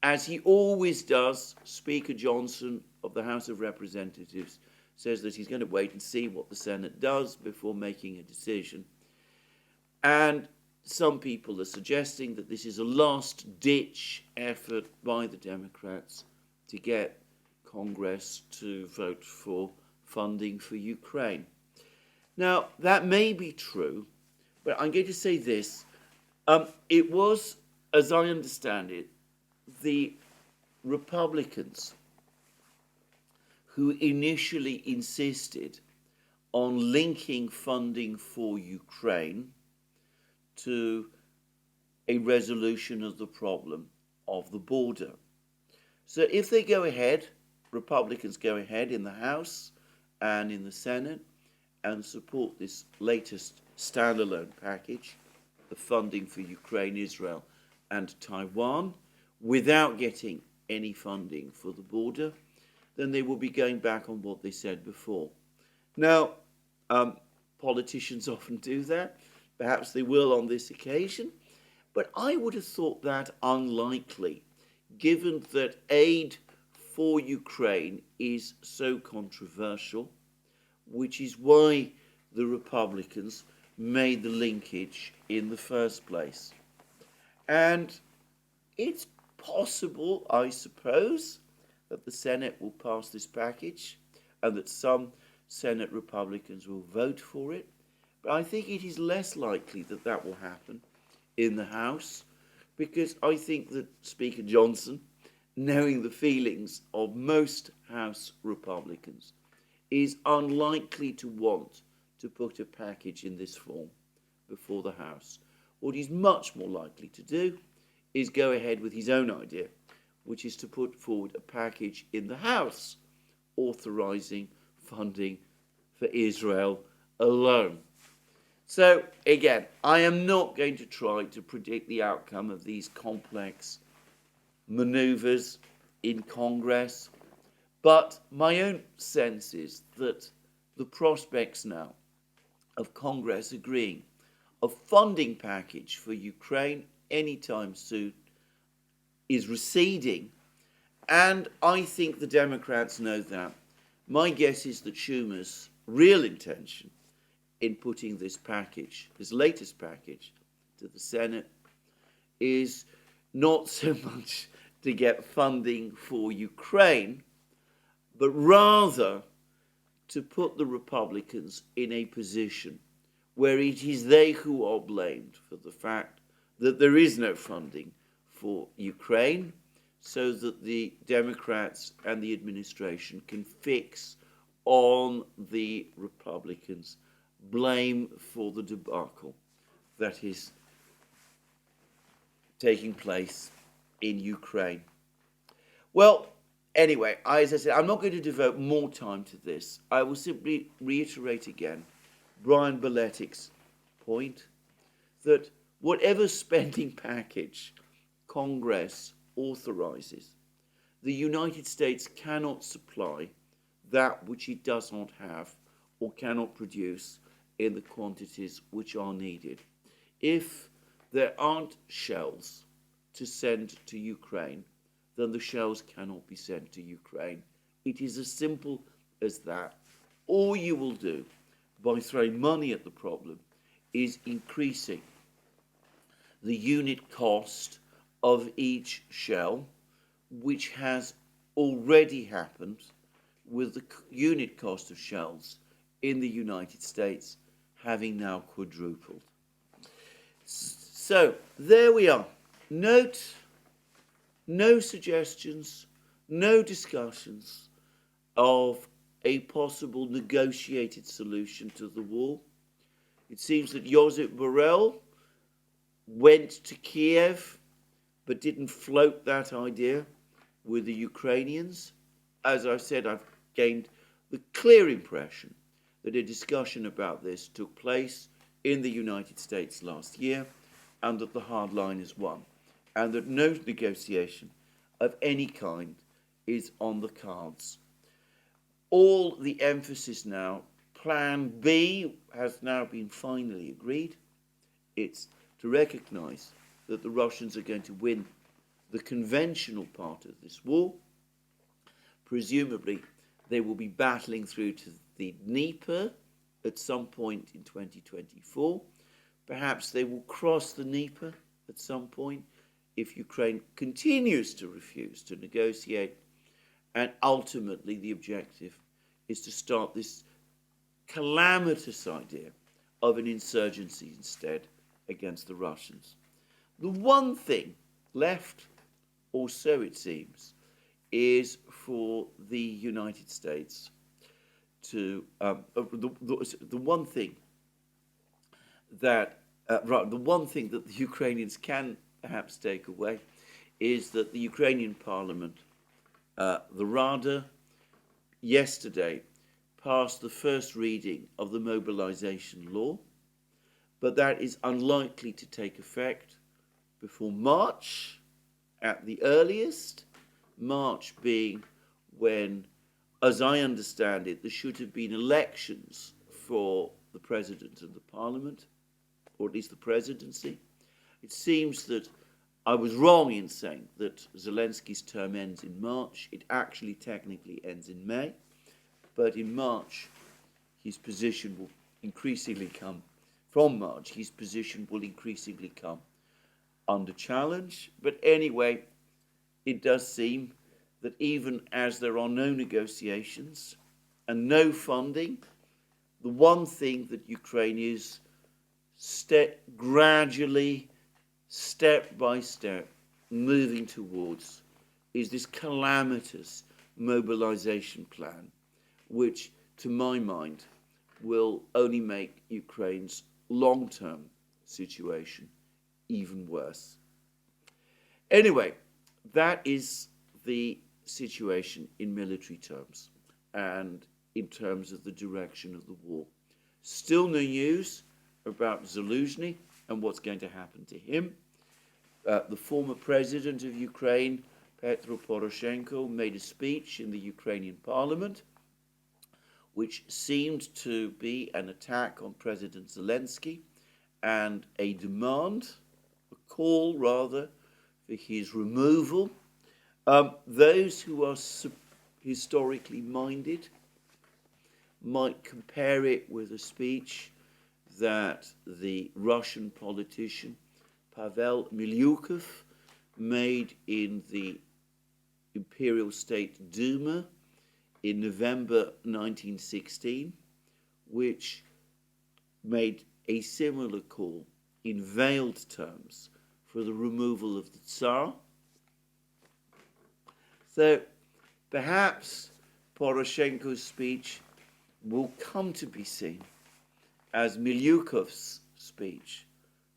As he always does, Speaker Johnson of the House of Representatives says that he's going to wait and see what the Senate does before making a decision. And some people are suggesting that this is a last-ditch effort by the Democrats to get Congress to vote for funding for Ukraine. Now, that may be true, but I'm going to say this. It was, as I understand it, the Republicans who initially insisted on linking funding for Ukraine to a resolution of the problem of the border. So if they go ahead, Republicans go ahead in the House and in the Senate and support this latest standalone package of funding for Ukraine, Israel, and Taiwan without getting any funding for the border, then they will be going back on what they said before. Now, politicians often do that. Perhaps they will on this occasion, but I would have thought that unlikely, given that aid for Ukraine is so controversial, which is why the Republicans made the linkage in the first place. And it's possible, I suppose, that the Senate will pass this package and that some Senate Republicans will vote for it. But I think it is less likely that that will happen in the House, because I think that Speaker Johnson, knowing the feelings of most House Republicans, is unlikely to want to put a package in this form before the House. What he's much more likely to do is go ahead with his own idea, which is to put forward a package in the House authorizing funding for Israel alone. So, again, I am not going to try to predict the outcome of these complex maneuvers in Congress, but my own sense is that the prospects now of Congress agreeing a funding package for Ukraine anytime soon is receding, and I think the Democrats know that. My guess is that Schumer's real intention in putting this package, this latest package, to the Senate is not so much to get funding for Ukraine, but rather to put the Republicans in a position where it is they who are blamed for the fact that there is no funding for Ukraine, so that the Democrats and the administration can fix on the Republicans blame for the debacle that is taking place in Ukraine. Well, anyway, as I said, I'm not going to devote more time to this. I will simply reiterate again Brian Beletic's point that whatever spending package Congress authorizes, the United States cannot supply that which it does not have or cannot produce in the quantities which are needed. If there aren't shells to send to Ukraine, then the shells cannot be sent to Ukraine. It is as simple as that. All you will do by throwing money at the problem is increasing the unit cost of each shell, which has already happened with the unit cost of shells in the United States having now quadrupled. So there we are. Note, no suggestions, no discussions of a possible negotiated solution to the war. It seems that Josep Borrell went to Kiev but didn't float that idea with the Ukrainians. As I said, I've gained the clear impression that a discussion about this took place in the United States last year and that the hardliners won, and that no negotiation of any kind is on the cards. All the emphasis now, Plan B has now been finally agreed. It's to recognize that the Russians are going to win the conventional part of this war. Presumably, they will be battling through to the Dnieper at some point in 2024. Perhaps they will cross the Dnieper at some point if Ukraine continues to refuse to negotiate. And ultimately, the objective is to start this calamitous idea of an insurgency instead against the Russians. The one thing left, or so it seems, is for the United States to the one thing that the Ukrainians can perhaps take away is that the Ukrainian Parliament, the Rada, yesterday passed the first reading of the mobilization law, but that is unlikely to take effect before March at the earliest, March being when, as I understand it, there should have been elections for the President and the Parliament, or at least the presidency. It seems that I was wrong in saying that Zelensky's term ends in March. It actually technically ends in May, but in March his position will increasingly come, from March his position will increasingly come under challenge. But anyway, it does seem that even as there are no negotiations and no funding, the one thing that Ukraine is gradually, step by step, moving towards is this calamitous mobilization plan, which, to my mind, will only make Ukraine's long-term situation even worse. Anyway, that is the situation in military terms and in terms of the direction of the war. Still no news about Zelensky and what's going to happen to him. The former president of Ukraine, Petro Poroshenko, made a speech in the Ukrainian parliament which seemed to be an attack on President Zelensky and a demand, a call rather, for his removal. Those who are historically minded might compare it with a speech that the Russian politician Pavel Milyukov made in the Imperial State Duma in November 1916, which made a similar call in veiled terms for the removal of the Tsar. So perhaps Poroshenko's speech will come to be seen as Milyukov's speech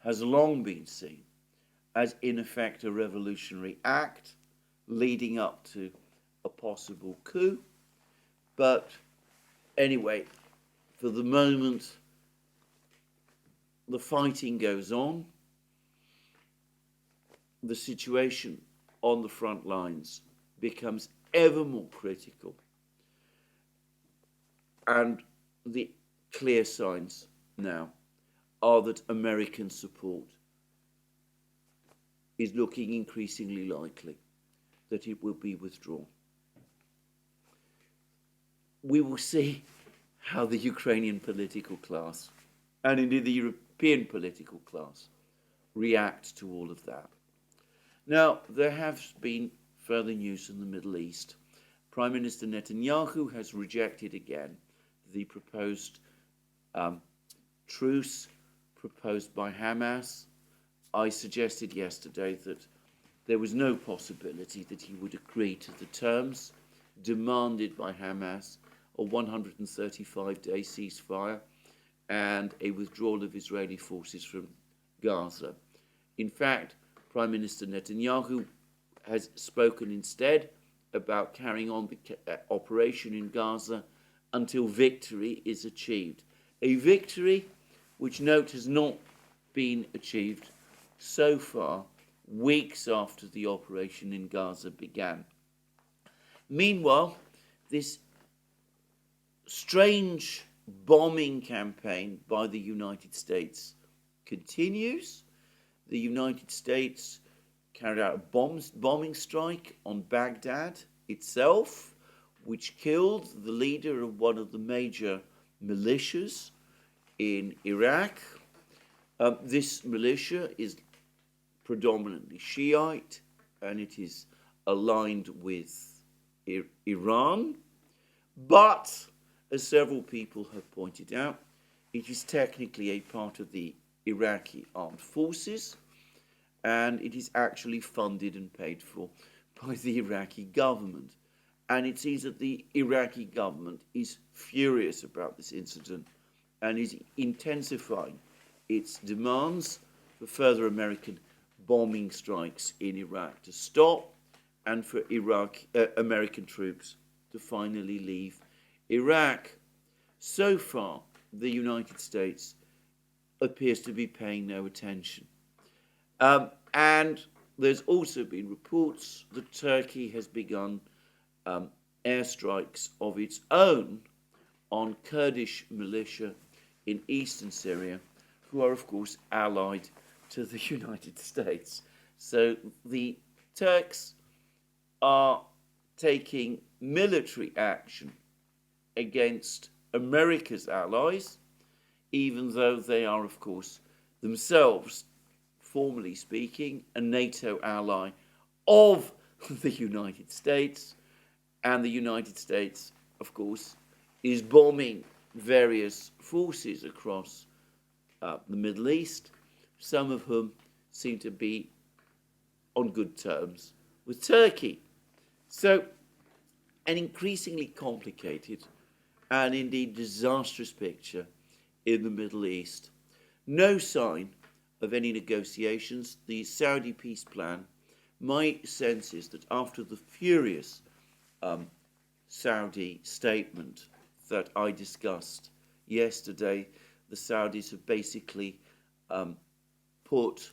has long been seen as in effect a revolutionary act leading up to a possible coup. But anyway, for the moment, the fighting goes on. The situation on the front lines becomes ever more critical. And the clear signs now are that American support is looking increasingly likely that it will be withdrawn. We will see how the Ukrainian political class, and indeed the European political class, react to all of that. Now, there has been further news in the Middle East. Prime Minister Netanyahu has rejected again the proposed truce proposed by Hamas. I suggested yesterday that there was no possibility that he would agree to the terms demanded by Hamas, a 135-day ceasefire and a withdrawal of Israeli forces from Gaza. In fact, Prime Minister Netanyahu has spoken instead about carrying on the operation in Gaza until victory is achieved. A victory which, note, has not been achieved so far, weeks after the operation in Gaza began. Meanwhile, this strange bombing campaign by the United States continues. The United States carried out a bombing strike on Baghdad itself, which killed the leader of one of the major militias in Iraq. This militia is predominantly Shiite, and it is aligned with Iran. But, as several people have pointed out, it is technically a part of the Iraqi armed forces, and it is actually funded and paid for by the Iraqi government. And it seems that the Iraqi government is furious about this incident and is intensifying its demands for further American bombing strikes in Iraq to stop and for American troops to finally leave Iraq. So far, the United States appears to be paying no attention. And there's also been reports that Turkey has begun airstrikes of its own on Kurdish militia in eastern Syria, who are, of course, allied to the United States. So the Turks are taking military action against America's allies, even though they are, of course, themselves, formally speaking, a NATO ally of the United States. And the United States, of course, is bombing various forces across the Middle East, some of whom seem to be on good terms with Turkey. So, an increasingly complicated and indeed disastrous picture in the Middle East. No sign of any negotiations. The Saudi peace plan, my sense is that after the furious Saudi statement that I discussed yesterday, the Saudis have basically put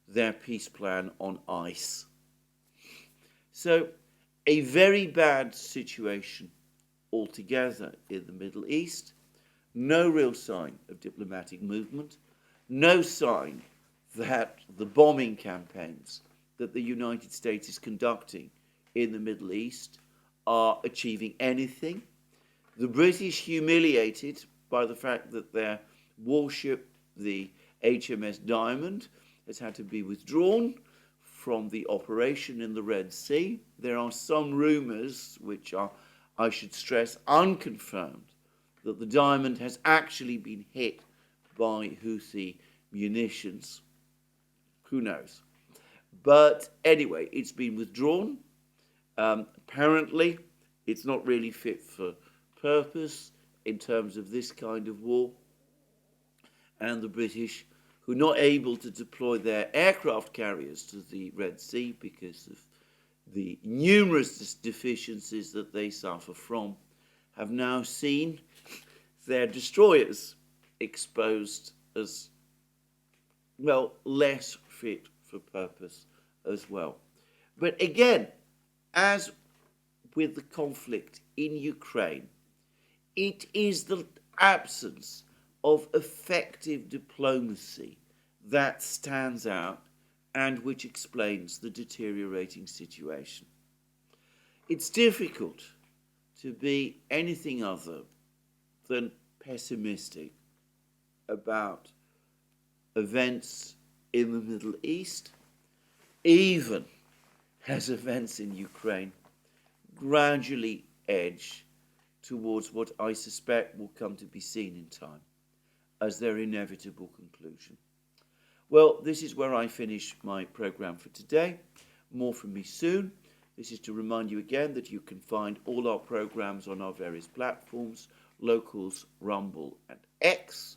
their peace plan on ice. So a very bad situation altogether in the Middle East, no real sign of diplomatic movement, no sign that the bombing campaigns that the United States is conducting in the Middle East are achieving anything. The British, humiliated by the fact that their warship, the HMS Diamond, has had to be withdrawn from the operation in the Red Sea. There are some rumours, which are, I should stress, unconfirmed, that the Diamond has actually been hit by Houthi munitions. Who knows? But anyway, it's been withdrawn. Apparently, it's not really fit for purpose in terms of this kind of war. And the British, who are not able to deploy their aircraft carriers to the Red Sea because of the numerous deficiencies that they suffer from, have now seen their destroyers exposed as, well, less fit for purpose as well. But again, as with the conflict in Ukraine, it is the absence of effective diplomacy that stands out and which explains the deteriorating situation. It's difficult to be anything other than pessimistic about events in the Middle East, even as events in Ukraine gradually edge towards what I suspect will come to be seen in time as their inevitable conclusion. Well, this is where I finish my program for today. More from me soon. This is to remind you again that you can find all our programs on our various platforms, Locals, Rumble and X.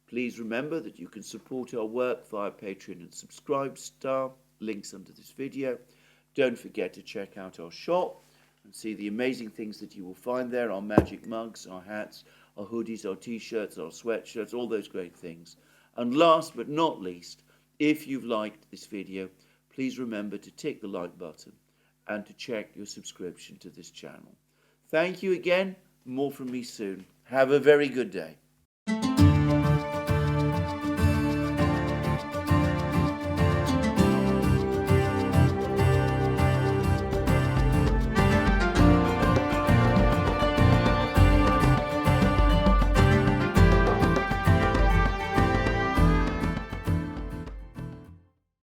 Please remember that you can support our work via Patreon and Subscribestar, links under this video. Don't forget to check out our shop and see the amazing things that you will find there, our magic mugs, our hats, our hoodies, our t-shirts, our sweatshirts, all those great things. And last but not least, if you've liked this video, please remember to tick the like button and to check your subscription to this channel. Thank you again. More from me soon. Have a very good day.